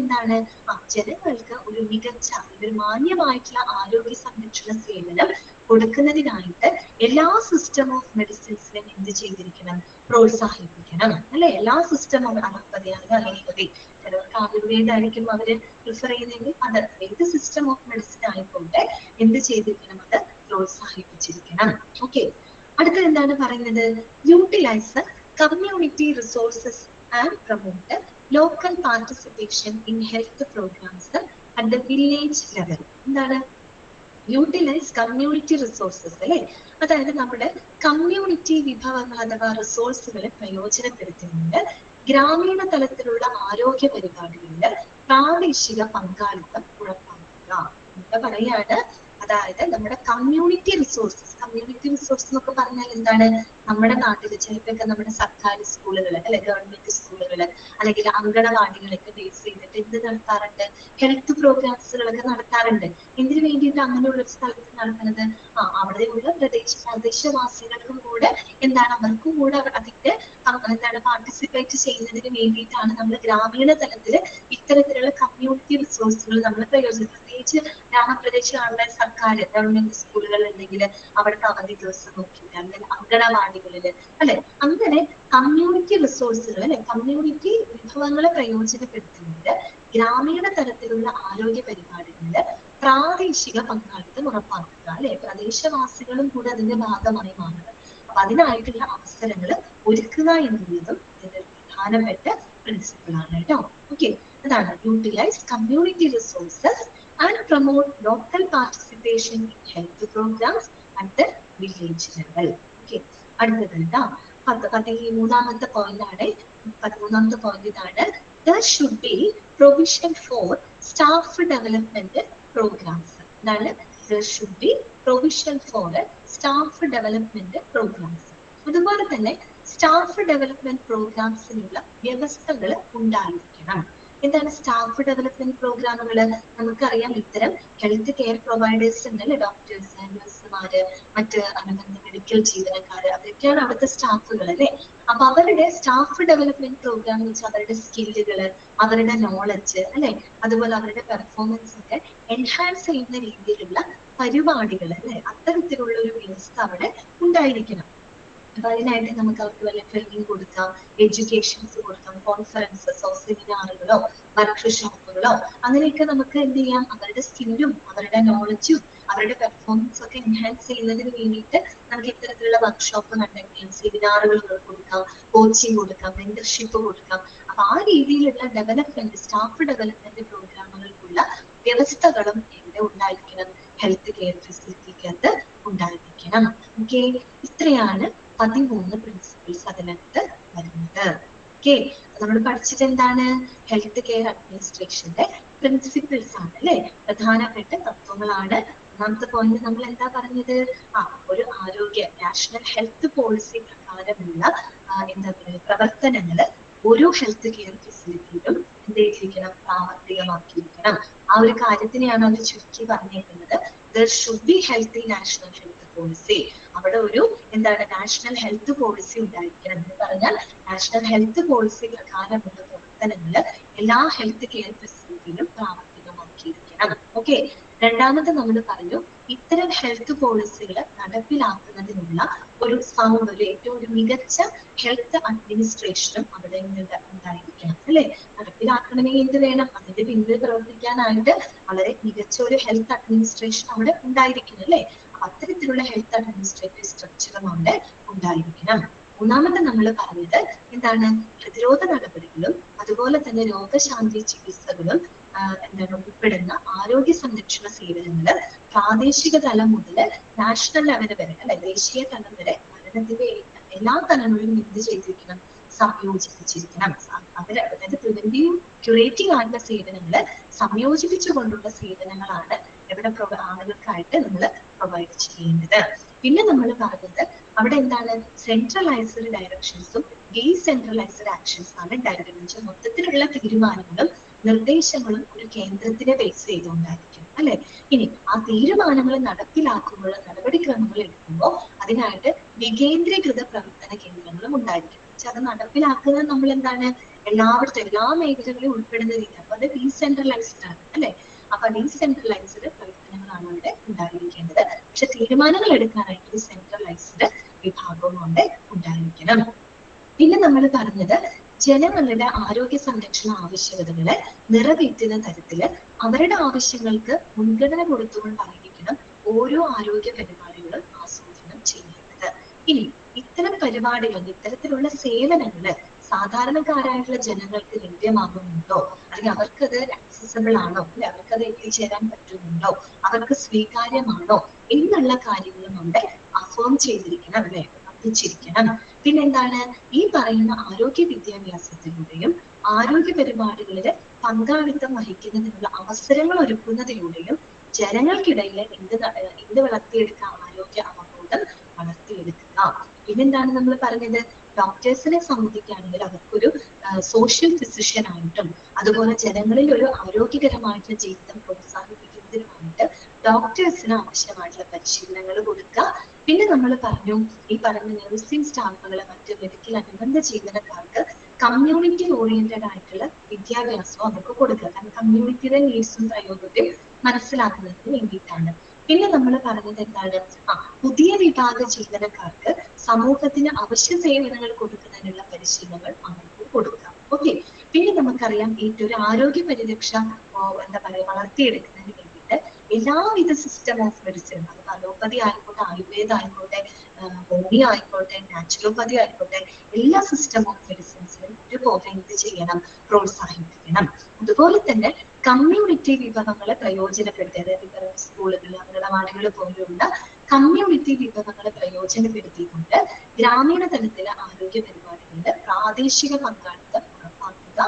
ജനങ്ങൾക്ക് ഒരു മികച്ച, ഒരു മാന്യമായിട്ടുള്ള ആരോഗ്യ സംരക്ഷണ സേവനം കൊടുക്കുന്നതിനായിട്ട് എല്ലാ സിസ്റ്റം ഓഫ് മെഡിസിൻസിനും എന്ത് ചെയ്തിരിക്കണം? പ്രോത്സാഹിപ്പിക്കണം. അല്ലെ, എല്ലാ സിസ്റ്റം ഓഫ് അലോപ്പതി, ചിലവർക്ക് ആയുർവേദമായിരിക്കും അവര് പ്രിഫർ ചെയ്യുന്നെങ്കിൽ അത് ഏത് സിസ്റ്റം ഓഫ് മെഡിസിൻ ആയിക്കോട്ടെ എന്ത് ചെയ്തിരിക്കണം? അത് പ്രോത്സാഹിപ്പിച്ചിരിക്കണം. ഓക്കെ, അടുത്തത് എന്താണ് പറയുന്നത്? Utilise community resources and promote local participation in health programmes at the village level. എന്താണ് യൂട്ടിലൈസ് കമ്മ്യൂണിറ്റി റിസോഴ്സസ് അല്ലെ, അതായത് നമ്മുടെ കമ്മ്യൂണിറ്റി വിഭവങ്ങൾ അഥവാ റിസോഴ്സുകളെ പ്രയോജനപ്പെടുത്തുന്നുണ്ട്. ഗ്രാമീണ തലത്തിലുള്ള ആരോഗ്യ പരിപാടികളിൽ പ്രാദേശിക പങ്കാളിത്തം ഉറപ്പാക്കുക. എന്താ പറയാണ്, അതായത് നമ്മുടെ കമ്മ്യൂണിറ്റി റിസോഴ്സസ് എന്നൊക്കെ പറഞ്ഞാൽ എന്താണ്, നമ്മുടെ നാട്ടിൽ ചിലപ്പോഴൊക്കെ നമ്മുടെ സർക്കാർ സ്കൂളുകൾ അല്ലെ, ഗവൺമെന്റ് സ്കൂളുകൾ അല്ലെങ്കിൽ അങ്കണവാടികളൊക്കെ ബേസ് ചെയ്തിട്ട് എന്ത് നടത്താറുണ്ട്, ഹെൽത്ത് പ്രോഗ്രാംസുകളൊക്കെ നടത്താറുണ്ട്. എന്തിനു വേണ്ടിയിട്ട് അങ്ങനെയുള്ള ഒരു സ്ഥലത്ത് നടക്കുന്നത്, അവിടെയുള്ള പ്രദേശവാസികൾക്കും കൂടെ എന്താണ്, അവർക്കും കൂടെ അതിന്റെ എന്താണ് പാർട്ടിസിപ്പേറ്റ് ചെയ്യുന്നതിന് വേണ്ടിയിട്ടാണ് നമ്മൾ ഗ്രാമീണ തലത്തിൽ ഇത്തരത്തിലുള്ള കമ്മ്യൂണിറ്റി റിസോഴ്സുകൾ നമ്മൾ പ്രയോജനം, പ്രത്യേകിച്ച് ഗ്രാമപ്രദേശങ്ങളിലെ സർക്കാർ ഗവൺമെന്റ് സ്കൂളുകൾ ഉണ്ടെങ്കിൽ അവിടുത്തെ അവധി ദിവസം നോക്കിയിട്ട്, അല്ലെങ്കിൽ അങ്കണവാടികളിൽ അല്ലെ, അങ്ങനെ കമ്മ്യൂണിറ്റി റിസോഴ്സുകൾ അല്ലെ, കമ്മ്യൂണിറ്റി വിഭവങ്ങളെ പ്രയോജനപ്പെടുത്തുന്നത് ഗ്രാമീണ തലത്തിലുള്ള ആരോഗ്യ പരിപാടികളിൽ പ്രാദേശിക പങ്കാളിത്തം ഉറപ്പാക്കുക അല്ലെ, പ്രദേശവാസികളും കൂടെ അതിന്റെ ഭാഗമായി മാറുക. അപ്പൊ അതിനായിട്ടുള്ള അവസരങ്ങൾ ഒരുക്കുക എന്നുള്ളതും ഇതിന്റെ പ്രധാനപ്പെട്ട പ്രിൻസിപ്പിൾ ആണ് കേട്ടോ. ഓക്കെ, അതാണ് utilise community resources and promote local participation in health programmes at the village level. Okay, അടുത്തത് കേട്ടോ, മൂന്നാമത്തെ പോയിന്റ് ആണ്. 13ാമത്തെ പോയിന്റ് ഇതാണ്, there should be provision for staff development programs. എന്താണ്, there should be provision for staff development programs. അതുപോലെ തന്നെ staff development പ്രോഗ്രാംസിനുള്ള വ്യവസ്ഥകൾ ഉണ്ടായിരിക്കണം. എന്താണ് സ്റ്റാഫ് ഡെവലപ്മെന്റ് പ്രോഗ്രാമുകൾ? നമുക്കറിയാം, ഇത്തരം ഹെൽത്ത് കെയർ പ്രൊവൈഡേഴ്സ് ഉണ്ടല്ലേ, ഡോക്ടേഴ്സ്, നഴ്സുമാര്, മറ്റ് അനുബന്ധ മെഡിക്കൽ ജീവനക്കാര്, അതൊക്കെയാണ് അവിടുത്തെ സ്റ്റാഫുകൾ അല്ലെ. അപ്പൊ അവരുടെ സ്റ്റാഫ് ഡെവലപ്മെന്റ് പ്രോഗ്രാം എന്ന് വെച്ചാൽ അവരുടെ സ്കില്ലുകള്, അവരുടെ നോളജ് അല്ലെ, അതുപോലെ അവരുടെ പെർഫോമൻസ് ഒക്കെ എൻഹാൻസ് ചെയ്യുന്ന രീതിയിലുള്ള പരിപാടികൾ അല്ലെ, അത്തരത്തിലുള്ള ഒരു വ്യവസ്ഥ അവിടെ ഉണ്ടായിരിക്കണം. അപ്പൊ അതിനായിട്ട് നമുക്ക് അവർക്ക് വല്ല ട്രെയിനിങ് കൊടുക്കാം, എഡ്യൂക്കേഷൻസ് കൊടുക്കാം, കോൺഫറൻസസോ സെമിനാറുകളോ വർക്ക്ഷോപ്പുകളോ അങ്ങനെയൊക്കെ നമുക്ക് എന്ത് ചെയ്യാം, അവരുടെ സ്കില്ലും അവരുടെ നോളജും അവരുടെ പെർഫോമൻസ് ഒക്കെ എൻഹാൻസ് ചെയ്യുന്നതിന് വേണ്ടിയിട്ട് നമുക്ക് ഇത്തരത്തിലുള്ള വർക്ക്ഷോപ്പ് കണ്ടക്ട്, സെമിനാറുകൾ കൊടുക്കാം, കോച്ചിങ് കൊടുക്കാം, മെന്റർഷിപ്പ് കൊടുക്കാം. അപ്പൊ ആ രീതിയിലുള്ള ഡെവലപ്മെന്റ്, സ്റ്റാഫ് ഡെവലപ്മെന്റ് പ്രോഗ്രാമുകൾക്കുള്ള വ്യവസ്ഥകളും ഇവിടെ ഉണ്ടായിരിക്കണം, ഹെൽത്ത് കെയർ ഫെസിലിറ്റിക്കകത്ത് ഉണ്ടായിരിക്കണം. ഓക്കെ, ഇത്രയാണ് 13 പ്രിൻസിപ്പിൾസ് അതിനകത്ത് വരുന്നത്. ഓക്കെ, നമ്മൾ പഠിച്ചത് എന്താണ്, ഹെൽത്ത് കെയർ അഡ്മിനിസ്ട്രേഷന്റെ പ്രിൻസിപ്പിൾസ് ആണ് അല്ലെ, പ്രധാനപ്പെട്ട തത്വങ്ങളാണ്. ഒന്നാമത്തെ പോയിന്റ് നമ്മൾ എന്താ പറഞ്ഞത്, ഒരു ആരോഗ്യ നാഷണൽ ഹെൽത്ത് പോളിസി പ്രകാരമുള്ള എന്താ പറയുക പ്രവർത്തനങ്ങള് ഓരോ ഹെൽത്ത് കെയർ ഫെസിലിറ്റിയിലും എന്ത് ചെയ്തിരിക്കണം, പ്രാവർത്തികമാക്കിയിരിക്കണം. ആ ഒരു കാര്യത്തിനെയാണ് അവർ ചുരുക്കി പറഞ്ഞേക്കുന്നത്. there should be healthy national health policy. അവിടെ ഒരു എന്താണ് നാഷണൽ ഹെൽത്ത് പോളിസി ഉണ്ടായിരിക്കണം. എന്ന് പറഞ്ഞാൽ നാഷണൽ ഹെൽത്ത് പോളിസി പ്രകാരമുള്ള പ്രവർത്തനങ്ങൾ എല്ലാ ഹെൽത്ത് കെയർ ഫെസിലിറ്റിയിലും പ്രാവർത്തികമാക്കിയിരിക്കണം. ഓക്കെ, രണ്ടാമത് നമ്മൾ പറഞ്ഞു, ഇത്തരം ഹെൽത്ത് പോളിസികൾ നടപ്പിലാക്കുന്നതിനുള്ള ഒരു സൗണ്ട്, ഏറ്റവും ഒരു മികച്ച ഹെൽത്ത് അഡ്മിനിസ്ട്രേഷനും അവിടെ ഉണ്ടായിരിക്കണം അല്ലെ. നടപ്പിലാക്കണമെങ്കിൽ എന്ത് വേണം, അതിന്റെ പിന്നിൽ പ്രവർത്തിക്കാനായിട്ട് വളരെ മികച്ച ഒരു ഹെൽത്ത് അഡ്മിനിസ്ട്രേഷൻ അവിടെ ഉണ്ടായിരിക്കണം അല്ലെ. അത്തരത്തിലുള്ള ഹെൽത്ത് അഡ്മിനിസ്ട്രേറ്റീവ് സ്ട്രക്ചറും അവിടെ ഉണ്ടായിരിക്കണം. മൂന്നാമത്തെ നമ്മൾ പറഞ്ഞത് എന്താണ്, പ്രതിരോധ നടപടികളും അതുപോലെ തന്നെ രോഗശാന്തി ചികിത്സകളും എന്താണ് ഉൾപ്പെടുന്ന ആരോഗ്യ സംരക്ഷണ സേവനങ്ങള് പ്രാദേശിക തലം മുതൽ നാഷണൽ ലെവൽ വരെ അല്ലെ, ദേശീയ തലം വരെ ഭരണത്തിന്റെ എല്ലാ തലങ്ങളിലും എന്ത് ചെയ്തിരിക്കണം, സംയോജിപ്പിച്ചിരിക്കണം. അതായത് പ്രിവെന്റീവ് ക്യൂറേറ്റീവ് ആയിട്ടുള്ള സേവനങ്ങള് സംയോജിപ്പിച്ചുകൊണ്ടുള്ള സേവനങ്ങളാണ് എവിടെ ആളുകൾക്കായിട്ട് നമ്മൾ പ്രൊവൈഡ് ചെയ്യേണ്ടത്. പിന്നെ നമ്മൾ പറഞ്ഞത് അവിടെ എന്താണ്, സെൻട്രലൈസ്ഡ് ഡയറക്ഷൻസും ഡീസെൻട്രലൈസ്ഡ് ആക്ഷൻസ് ആണ് ഉണ്ടായിരിക്കുന്നത്. മൊത്തത്തിലുള്ള തീരുമാനങ്ങളും നിർദ്ദേശങ്ങളും ഒരു കേന്ദ്രത്തിനെ ബേസ് ചെയ്തുകൊണ്ടായിരിക്കും അല്ലെ. ഇനി ആ തീരുമാനങ്ങൾ നടപ്പിലാക്കുമ്പോൾ, നടപടിക്രമങ്ങൾ എടുക്കുമ്പോൾ അതിനായിട്ട് വികേന്ദ്രീകൃത പ്രവർത്തന കേന്ദ്രങ്ങളും ഉണ്ടായിരിക്കും. അത് നടപ്പിലാക്കുന്നത് നമ്മൾ എന്താണ്, എല്ലായിടത്തും എല്ലാ മേഖലകളിലും ഉൾപ്പെടുന്ന രീതി. അപ്പൊ അത് ഡീസെൻട്രലൈസ്ഡ് ആണ് അല്ലെ. അപ്പൊ ഡീസെൻട്രലൈസ്ഡ് പ്രവർത്തനങ്ങളാണ് അവിടെ ഉണ്ടായിരിക്കേണ്ടത്. പക്ഷെ തീരുമാനങ്ങൾ എടുക്കാനായിട്ട് ഒരു സെൻട്രലൈസ്ഡ് വിഭാഗവും അവിടെ ഉണ്ടായിരിക്കണം. പിന്നെ നമ്മൾ പറഞ്ഞത് ജനങ്ങളുടെ ആരോഗ്യ സംരക്ഷണ ആവശ്യകതകളെ നിറവേറ്റുന്ന തരത്തില് അവരുടെ ആവശ്യങ്ങൾക്ക് മുൻഗണന കൊടുത്തുകൊണ്ടായിരിക്കണം ഓരോ ആരോഗ്യ പരിപാടികളും ആസൂത്രണം ചെയ്യേണ്ടത്. ഇനി ഇത്തരം പരിപാടികൾ, ഇത്തരത്തിലുള്ള സേവനങ്ങള് സാധാരണക്കാരായിട്ടുള്ള ജനങ്ങൾക്ക് ലഭ്യമാകുന്നുണ്ടോ, അല്ലെങ്കിൽ അവർക്കത് ആക്സസിബിൾ ആണോ, അല്ലെ അവർക്കത് എത്തിച്ചേരാൻ പറ്റുന്നുണ്ടോ, അവർക്ക് സ്വീകാര്യമാണോ എന്നുള്ള കാര്യങ്ങളും അവിടെ അഫേം ചെയ്തിരിക്കണം, അല്ലെ ഉറപ്പിച്ചിരിക്കണം. പിന്നെന്താണ്, ഈ പറയുന്ന ആരോഗ്യ വിദ്യാഭ്യാസത്തിലൂടെയും ആരോഗ്യ പരിപാടികളിൽ പങ്കാളിത്തം വഹിക്കുന്നതിനുള്ള അവസരങ്ങൾ ഒരുക്കുന്നതിലൂടെയും ജനങ്ങൾക്കിടയിൽ എന്ത് വളർത്തിയെടുക്കുക, ആരോഗ്യ അവബോധം വളർത്തിയെടുക്കുക. പിന്നെന്താണ് നമ്മൾ പറഞ്ഞത്, ഡോക്ടേഴ്സിനെ സംബന്ധിക്കുകയാണെങ്കിൽ അവർക്കൊരു സോഷ്യൽ ഫിസിഷ്യൻ ആയിട്ടും അതുപോലെ ജനങ്ങളിൽ ഒരു ആരോഗ്യകരമായിട്ടുള്ള ജീവിതം പ്രോത്സാഹിപ്പിക്കുന്നതിനുമായിട്ട് ഡോക്ടേഴ്സിന് ആവശ്യമായിട്ടുള്ള പരിശീലനങ്ങൾ കൊടുക്കുക. പിന്നെ നമ്മൾ പറഞ്ഞു, ഈ പറഞ്ഞ നഴ്സിംഗ് സ്റ്റാഫുകളെ മറ്റ് മെഡിക്കൽ അനുബന്ധ ജീവനക്കാർക്ക് കമ്മ്യൂണിറ്റി ഓറിയന്റഡ് ആയിട്ടുള്ള വിദ്യാഭ്യാസവും അവർക്ക് കൊടുക്കുക. കാരണം കമ്മ്യൂണിറ്റിയുടെ നീഡ്സും പ്രയോഗത്തെയും മനസ്സിലാക്കുന്നതിന് വേണ്ടിയിട്ടാണ്. പിന്നെ നമ്മൾ പറഞ്ഞത് എന്താണ്, പുതിയ വിഭാഗ ജീവനക്കാർക്ക് സമൂഹത്തിന് അവശ്യ സേവനങ്ങൾ കൊടുക്കുന്നതിനുള്ള പരിശീലനങ്ങൾ അവർക്ക് കൊടുക്കാം. ഓക്കെ. പിന്നെ നമുക്കറിയാം ഏറ്റവും ഒരു ആരോഗ്യ പരിരക്ഷ എന്താ പറയുക വളർത്തിയെടുക്കുന്നതിന് വേണ്ടിയിട്ട് എല്ലാവിധ സിസ്റ്റം ഓഫ് മെഡിസിൻ, അത് അലോപ്പതി ആയിക്കോട്ടെ, ആയുർവേദ ആയിക്കോട്ടെ, ഹോമിയോ ആയിക്കോട്ടെ, നാച്ചുറോപ്പതി ആയിക്കോട്ടെ, എല്ലാ സിസ്റ്റം ഓഫ് മെഡിസിൻസിലും ഒരുപോലെ എന്ത് ചെയ്യണം, പ്രോത്സാഹിപ്പിക്കണം. അതുപോലെ തന്നെ കമ്മ്യൂണിറ്റി വിഭവങ്ങളെ പ്രയോജനപ്പെടുത്തി, അതായത് സ്കൂളുകൾ, അംഗനവാടികൾ പോലെയുള്ള കമ്മ്യൂണിറ്റി വിഭവങ്ങളെ പ്രയോജനപ്പെടുത്തിക്കൊണ്ട് ഗ്രാമീണ തലത്തിലെ ആരോഗ്യ പരിപാടികളുടെ പ്രാദേശിക പങ്കാളിത്തം ഉറപ്പാക്കുക.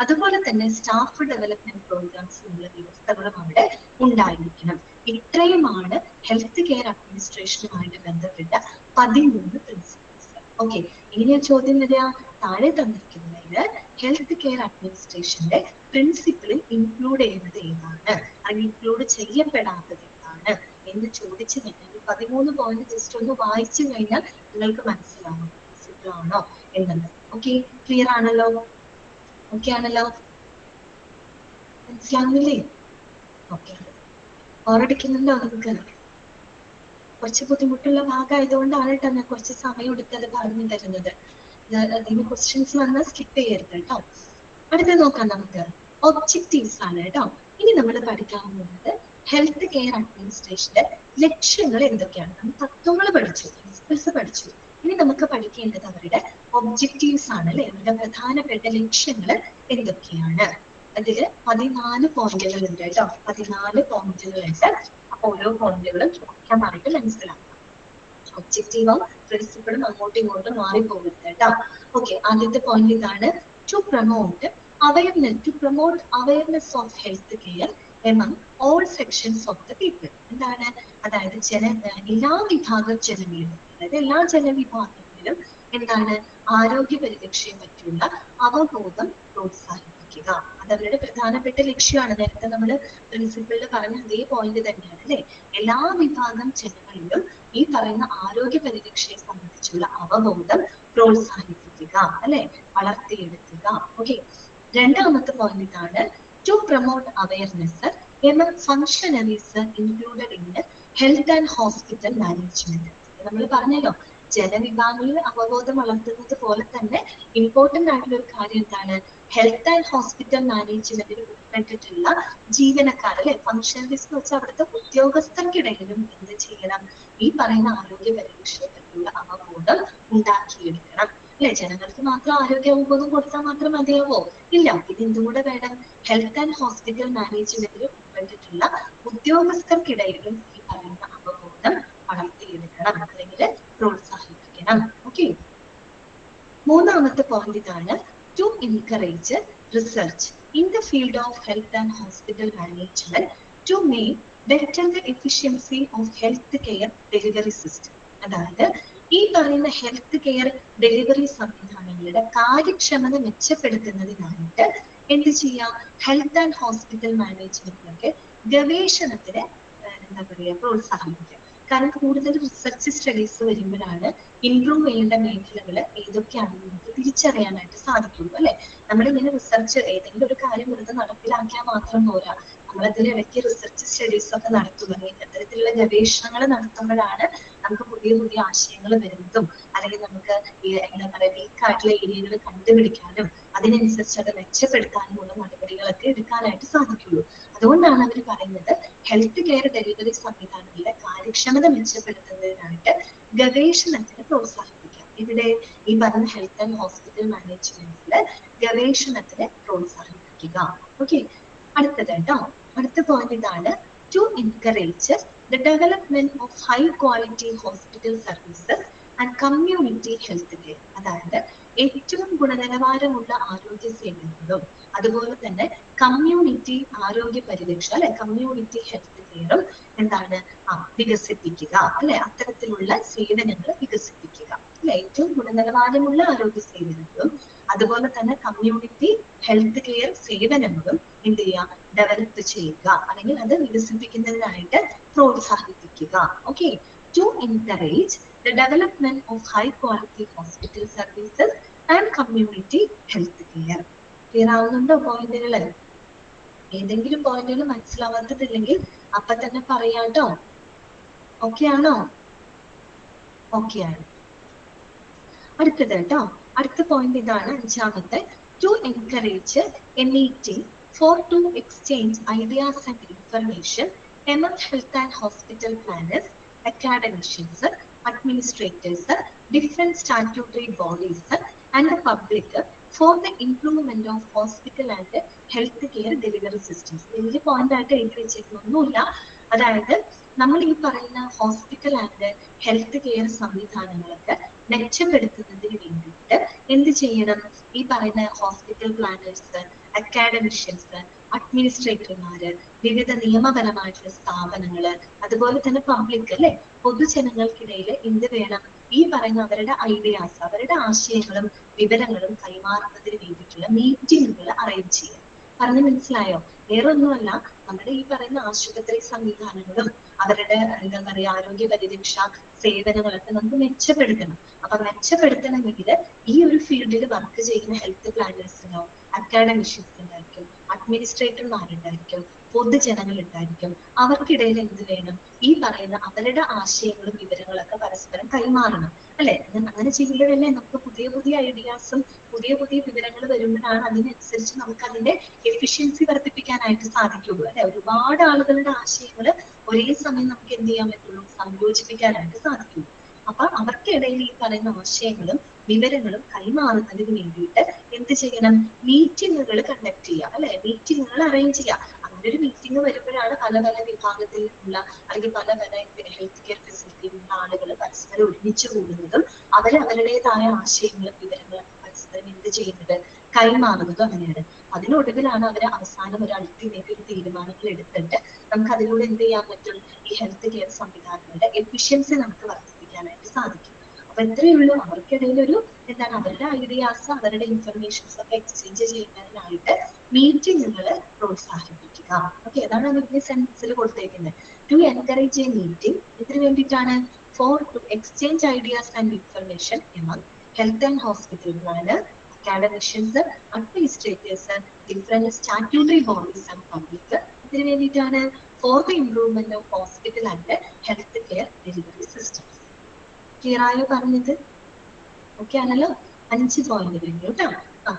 അതുപോലെ തന്നെ സ്റ്റാഫ് ഡെവലപ്മെന്റ് പ്രോഗ്രാംസിനുള്ള വ്യവസ്ഥകളും അവിടെ ഉണ്ടായിരിക്കണം. ഇത്രയുമാണ് ഹെൽത്ത് കെയർ അഡ്മിനിസ്ട്രേഷനുമായിട്ട് ബന്ധപ്പെട്ട 13 പ്രിൻസിപ്പിൾസ്. ഓക്കെ. ഇങ്ങനെ ചോദ്യം വരിക, താഴെ തന്നിരിക്കുന്നതിന് ഹെൽത്ത് കെയർ അഡ്മിനിസ്ട്രേഷന്റെ പ്രിൻസിപ്പിളിൽ ഇൻക്ലൂഡ് ചെയ്യുന്നത് ഏതാണ്, അല്ലെങ്കിൽ ഇൻക്ലൂഡ് ചെയ്യപ്പെടാത്തത് ഏതാണ് എന്ന് ചോദിച്ചു കഴിഞ്ഞാൽ 13 പോയിന്റ് ജസ്റ്റ് ഒന്ന് വായിച്ചു കഴിഞ്ഞാൽ നിങ്ങൾക്ക് മനസ്സിലാവും പ്രിൻസിപ്പിൾ ആണോ എന്നത്. ഓക്കെ, ക്ലിയർ ആണല്ലോ? ഓക്കെ ആണല്ലോ? മനസ്സിലാവുന്നില്ലേ? ഓക്കെ. ഓരടിക്കുന്നുണ്ടോ നിങ്ങൾക്ക്? കുറച്ച് ബുദ്ധിമുട്ടുള്ള ഭാഗമായതുകൊണ്ടാണ് കേട്ടോ ഞാൻ കുറച്ച് സമയം എടുത്തത് പറഞ്ഞു തരുന്നത്. അതിന് ക്വസ്റ്റ്യൻസ് വന്നാൽ സ്കിപ്പ് ചെയ്യരുത് കേട്ടോ. അടുത്ത നോക്കാം നമുക്ക്. ഒബ്ജക്റ്റീവ്സ് ആണ് കേട്ടോ. ഇനി നമ്മൾ പഠിക്കാൻ പോകുന്നത് ഹെൽത്ത് കെയർ അഡ്മിനിസ്ട്രേഷന്റെ ലക്ഷ്യങ്ങൾ എന്തൊക്കെയാണ്. നമ്മൾ തത്വങ്ങൾ പഠിച്ചു, പ്രിൻസിപ്പിൾസ് പഠിച്ചു. ഇനി നമുക്ക് പഠിക്കേണ്ടത് അവരുടെ ഒബ്ജക്റ്റീവ്സ് ആണ്, അല്ലെ, അവരുടെ പ്രധാനപ്പെട്ട ലക്ഷ്യങ്ങൾ എന്തൊക്കെയാണ്. അതില് 14 പോയിന്റുകൾ ഉണ്ട് കേട്ടോ. 14 പോയിന്റുകളുണ്ട്. അപ്പൊ ഓരോ പോയിന്റുകളും കൃത്യമായിട്ട് മനസ്സിലാക്കാം. ഒബ്ജക്റ്റീവും പ്രിൻസിപ്പിളും അങ്ങോട്ടും ഇങ്ങോട്ടും മാറിപ്പോകരുത് കേട്ടോ. ഓക്കെ, ആദ്യത്തെ പോയിന്റ് ഇതാണ്, to promote awareness of health care among all sections of the people. എന്താണ്, അതായത് എല്ലാ വിഭാഗം ജനങ്ങളിലും, അതായത് എല്ലാ ജനവിഭാഗങ്ങളിലും എന്താണ്, ആരോഗ്യ പരിരക്ഷയെ പറ്റിയുള്ള അവബോധം പ്രോത്സാഹിപ്പിക്കുക. അത് അവരുടെ പ്രധാനപ്പെട്ട ലക്ഷ്യമാണ്. നേരത്തെ നമ്മൾ പ്രിൻസിപ്പിളിൽ പറഞ്ഞ അതേ പോയിന്റ് തന്നെയാണ്, അല്ലെ. എല്ലാ വിഭാഗം ജനങ്ങളിലും ഈ പറയുന്ന ആരോഗ്യ പരിരക്ഷയെ സംബന്ധിച്ചുള്ള അവബോധം പ്രോത്സാഹിപ്പിക്കുക, അല്ലെ, വളർത്തിയെടുക്കുക. ഓക്കെ. രണ്ടാമത്തെ പോയിന്റ് ഇതാണ്, to promote awareness among functionaries included in health and hospital management. നമ്മൾ പറഞ്ഞല്ലോ, ജനവിഭാഗങ്ങളിൽ അവബോധം വളർത്തുന്നത് പോലെ തന്നെ ഇമ്പോർട്ടന്റ് ആയിട്ടുള്ള ഒരു കാര്യം എന്താണ്, ഹെൽത്ത് ആൻഡ് ഹോസ്പിറ്റൽ മാനേജ്മെന്റിൽ ഉൾപ്പെട്ടിട്ടുള്ള ജീവനക്കാർ, അല്ലെ, ഫങ്ഷണറീസ് എന്ന് വെച്ചാൽ അവിടുത്തെ ഉദ്യോഗസ്ഥർക്കിടയിലും എന്ത് ചെയ്യണം, ഈ പറയുന്ന ആരോഗ്യ പരിരക്ഷയെ പറ്റിയുള്ള അവബോധം ഉണ്ടാക്കിയെടുക്കണം, അല്ലെ. ജനങ്ങൾക്ക് മാത്രം ആരോഗ്യ അവബോധം കൊടുത്താൽ മാത്രം മതിയാവോ? ഇല്ല. ഇത് എന്തുകൂടെ വേണം, ഹെൽത്ത് ആൻഡ് ഹോസ്പിറ്റൽ മാനേജ്മെന്റിൽ ഉൾപ്പെട്ടിട്ടുള്ള ഉദ്യോഗസ്ഥർക്കിടയിലും ഈ പറയുന്ന അവബോധം വളർത്തിയെടുക്കണം, അല്ലെങ്കിൽ പ്രോത്സാഹിപ്പിക്കണം. ഓക്കെ. മൂന്നാമത്തെ പോയിന്റ് ഇതാണ്, to encourage research in the field of health and hospital management to make better the efficiency of health care delivery system. അതായത് ഈ പറയുന്ന ഹെൽത്ത് കെയർ ഡെലിവറി സംവിധാനങ്ങളുടെ കാര്യക്ഷമത മെച്ചപ്പെടുത്തുന്നതിനായിട്ട് എന്ത് ചെയ്യാം, ഹെൽത്ത് ആൻഡ് ഹോസ്പിറ്റൽ മാനേജ്മെന്റിലൊക്കെ ഗവേഷണത്തിന് എന്താ പറയുക, പ്രോത്സാഹിപ്പിക്കാം. കാരണം കൂടുതൽ റിസർച്ച് സ്റ്റഡീസ് വരുമ്പോഴാണ് ഇംപ്രൂവ് ചെയ്യേണ്ട മേഖലകൾ ഏതൊക്കെയാണെന്ന് നമുക്ക് തിരിച്ചറിയാനായിട്ട് സാധിക്കുള്ളൂ, അല്ലെ. നമ്മളിങ്ങനെ റിസർച്ച് ഏതെങ്കിലും ഒരു കാര്യം വെറുതെ നടപ്പിലാക്കിയാൽ മാത്രം പോരാ, നമ്മളതിൽ ഇടയ്ക്ക് റിസർച്ച് സ്റ്റഡീസ് ഒക്കെ നടത്തുക, അത്തരത്തിലുള്ള ഗവേഷണങ്ങൾ നടത്തുമ്പോഴാണ് നമുക്ക് പുതിയ പുതിയ ആശയങ്ങൾ വരുന്നതും, അല്ലെങ്കിൽ നമുക്ക് എന്താ പറയുക വീക്കായിട്ടുള്ള ഏരിയകൾ കണ്ടുപിടിക്കാനും അതിനനുസരിച്ച് അത് മെച്ചപ്പെടുത്താനുമുള്ള നടപടികളൊക്കെ എടുക്കാനായിട്ട് സാധിക്കുള്ളൂ. അതുകൊണ്ടാണ് അവർ പറയുന്നത് ഹെൽത്ത് കെയർ ഡെലിവറി സംവിധാനങ്ങളുടെ കാര്യക്ഷമത മെച്ചപ്പെടുത്തുന്നതിനായിട്ട് ഗവേഷണത്തിന് പ്രോത്സാഹിപ്പിക്കാം. ഇവിടെ ഈ പറഞ്ഞ ഹെൽത്ത് ആൻഡ് ഹോസ്പിറ്റൽ മാനേജ്മെന്റില് ഗവേഷണത്തിനെ പ്രോത്സാഹിപ്പിക്കുക. ഓക്കെ, അടുത്തത് കേട്ടോ. അടുത്ത പോയിന്റ് ഇതാണ്, to encourage the development of high quality hospital services and community health care. അതായത് ഏറ്റവും ഗുണനിലവാരമുള്ള ആരോഗ്യ സേവനങ്ങളും അതുപോലെ തന്നെ കമ്മ്യൂണിറ്റി ആരോഗ്യ പരിരക്ഷ അല്ലെ, കമ്മ്യൂണിറ്റി ഹെൽത്ത് കെയറും എന്താണ് വികസിപ്പിക്കുക അല്ലെ, അത്തരത്തിലുള്ള സേവനങ്ങൾ വികസിപ്പിക്കുക അല്ലെ. ഏറ്റവും ഗുണനിലവാരമുള്ള ആരോഗ്യ സേവനങ്ങളും അതുപോലെ തന്നെ കമ്മ്യൂണിറ്റി ഹെൽത്ത് കെയർ സേവനങ്ങളും എന്ത് ചെയ്യുക, ഡെവലപ്പ് ചെയ്യുക അല്ലെങ്കിൽ അത് വികസിപ്പിക്കുന്നതിനായിട്ട് പ്രോത്സാഹിപ്പിക്കുക. Okay, to encourage the development of high quality hospital services and community health care. Clear ആവുന്നുണ്ടോ പോയിന്റുകള്? ഏതെങ്കിലും പോയിന്റുകൾ മനസ്സിലാവാത്തതില്ലെങ്കിൽ അപ്പൊ തന്നെ പറയാട്ടോ. ഓക്കെ ആണോ? ഓക്കെ ആണ്. അടുത്തത് കേട്ടോ, അടുത്ത പോയിന്റ് ഇതാണ്, അഞ്ചാമത്തെ. To encourage a meeting for to exchange ideas and information among health and hospital planners, academicians, administrators, different statutory bodies and the public for the improvement of hospital and health care delivery systems. വലിയ point ആയിട്ട് എഴുതി വെച്ചിട്ടൊന്നുമില്ല. അതായത് നമ്മൾ ഈ പറയുന്ന hospital and health care സംവിധാനങ്ങളൊക്കെ മെച്ചപ്പെടുത്തുന്നതിന് വേണ്ടിയിട്ട് എന്ത് ചെയ്യണം? ഈ പറയുന്ന ഹോസ്പിറ്റൽ പ്ലാനേഴ്സ്, അക്കാഡമിഷ്യൻസ്, അഡ്മിനിസ്ട്രേറ്റർമാര്, വിവിധ നിയമപരമായിട്ടുള്ള സ്ഥാപനങ്ങള്, അതുപോലെ തന്നെ പബ്ലിക് അല്ലെ, പൊതുജനങ്ങൾക്കിടയിൽ എന്ത് വേണം? ഈ പറയുന്ന അവരുടെ ഐഡിയാസ്, അവരുടെ ആശയങ്ങളും വിവരങ്ങളും കൈമാറുന്നതിന് വേണ്ടിയിട്ടുള്ള മീറ്റിങ്ങുകൾ അറേഞ്ച് ചെയ്യുക. പറഞ്ഞു മനസ്സിലായോ? വേറെ ഒന്നുമല്ല, നമ്മുടെ ഈ പറയുന്ന ആശുപത്രി സംവിധാനങ്ങളും അവരുടെ എന്താ പറയാ ആരോഗ്യ പരിരക്ഷ സേവനങ്ങളൊക്കെ നമുക്ക് മെച്ചപ്പെടുത്തണം. അപ്പൊ മെച്ചപ്പെടുത്തണമെങ്കിൽ ഈ ഒരു ഫീൽഡിൽ വർക്ക് ചെയ്യുന്ന ഹെൽത്ത് പ്ലാനേഴ്സിനോ അക്കാഡമിഷ്യൻസ് ഉണ്ടായിരിക്കും, അഡ്മിനിസ്ട്രേറ്റർമാരുണ്ടായിരിക്കും, പൊതുജനങ്ങൾ ഉണ്ടായിരിക്കും. അവർക്കിടയിൽ എന്ത് വേണം? ഈ പറയുന്ന അവരുടെ ആശയങ്ങളും വിവരങ്ങളൊക്കെ പരസ്പരം കൈമാറണം അല്ലെ. അങ്ങനെ ചെയ്യുമ്പോഴല്ലേ നമുക്ക് പുതിയ പുതിയ ഐഡിയാസും പുതിയ പുതിയ വിവരങ്ങൾ വരുമ്പോഴാണ് അതിനനുസരിച്ച് നമുക്ക് അതിന്റെ എഫിഷ്യൻസി വർദ്ധിപ്പിക്കാനായിട്ട് സാധിക്കുള്ളൂ അല്ലെ. ഒരുപാട് ആളുകളുടെ ആശയങ്ങൾ ഒരേ സമയം നമുക്ക് എന്ത് ചെയ്യാൻ പറ്റുള്ളൂ? സംയോജിപ്പിക്കാനായിട്ട് സാധിക്കുള്ളൂ. അപ്പൊ അവർക്കിടയിൽ ഈ പറയുന്ന ആശയങ്ങളും വിവരങ്ങളും കൈമാറുന്നതിന് വേണ്ടിയിട്ട് എന്ത് ചെയ്യണം? മീറ്റിങ്ങുകൾ കണ്ടക്ട് ചെയ്യുക അല്ലെ, മീറ്റിങ്ങുകൾ അറേഞ്ച് ചെയ്യുക. അങ്ങനെ ഒരു മീറ്റിംഗ് വരുമ്പോഴാണ് പല പല വിഭാഗത്തിൽ നിന്നുള്ള അല്ലെങ്കിൽ പല പല ഹെൽത്ത് കെയർ ഫെസിലിറ്റിയിലുള്ള ആളുകൾ പരസ്പരം ഒരുമിച്ച് കൂടുന്നതും അവരുടേതായ ആശയങ്ങളും വിവരങ്ങളും പരസ്പരം എന്ത് ചെയ്യുന്നത്? കൈമാറുന്നതും അങ്ങനെയാണ്. അതിനൊടുവിലാണ് അവർ അവസാനം ഒരു അൾട്ടിമേറ്റ് ഒരു തീരുമാനങ്ങൾ എടുത്തിട്ട് നമുക്ക് അതിലൂടെ എന്ത് ചെയ്യാൻ പറ്റും? ഈ ഹെൽത്ത് കെയർ സംവിധാനങ്ങളുടെ എഫിഷ്യൻസി നമുക്ക് വർദ്ധിപ്പിക്കാനായിട്ട് സാധിക്കും. അപ്പൊ ഇത്രയേ ഉള്ളൂ. അവർക്കിടയിൽ ഒരു എന്താണ് അവരുടെ ഐഡിയാസ്, അവരുടെ ഇൻഫർമേഷൻസ് ഒക്കെ എക്സ്ചേഞ്ച് ചെയ്യുന്നതിനായിട്ട് മീറ്റിങ്ങുകൾ പ്രോത്സാഹിപ്പിക്കുക. ഓക്കെ, അതാണ് അവരുടെ സെൻസിൽ കൊടുത്തേക്കുന്നത്. ടു എൻകറേജ് എ മീറ്റിംഗ് ഇതിന് വേണ്ടിയിട്ടാണ് for to exchange ideas and information among health and hospital planner, academicians, administrators, different statutory bodies and public. ഇതിന് വേണ്ടിയിട്ടാണ് for the improvement of hospital and health care delivery systems. Clear ആയോ പറഞ്ഞത്? Okay ആണല്ലോ. 5 point കഴിഞ്ഞു കേട്ടോ.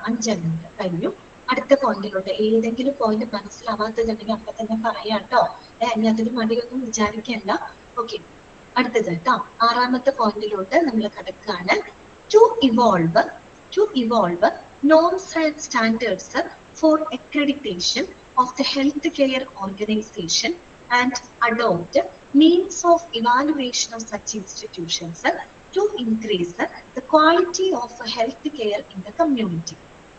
5 കഴിഞ്ഞു. അടുത്ത പോയിന്റിലോട്ട് ഏതെങ്കിലും പോയിന്റ് മനസ്സിലാവാത്തതുണ്ടെങ്കിൽ അപ്പൊ തന്നെ പറയാം കേട്ടോ. അതിനകത്തൊരു മടിയൊന്നും വിചാരിക്കണ്ട. ഓക്കെ, അടുത്തത് കേട്ടോ. 6ാമത്തെ പോയിന്റിലോട്ട് നമ്മൾ കിടക്കുകയാണ്. To evolve norms and standards for accreditation of the health care organisation and adopt means of evaluation of such institutions to increase the quality of health care in the community.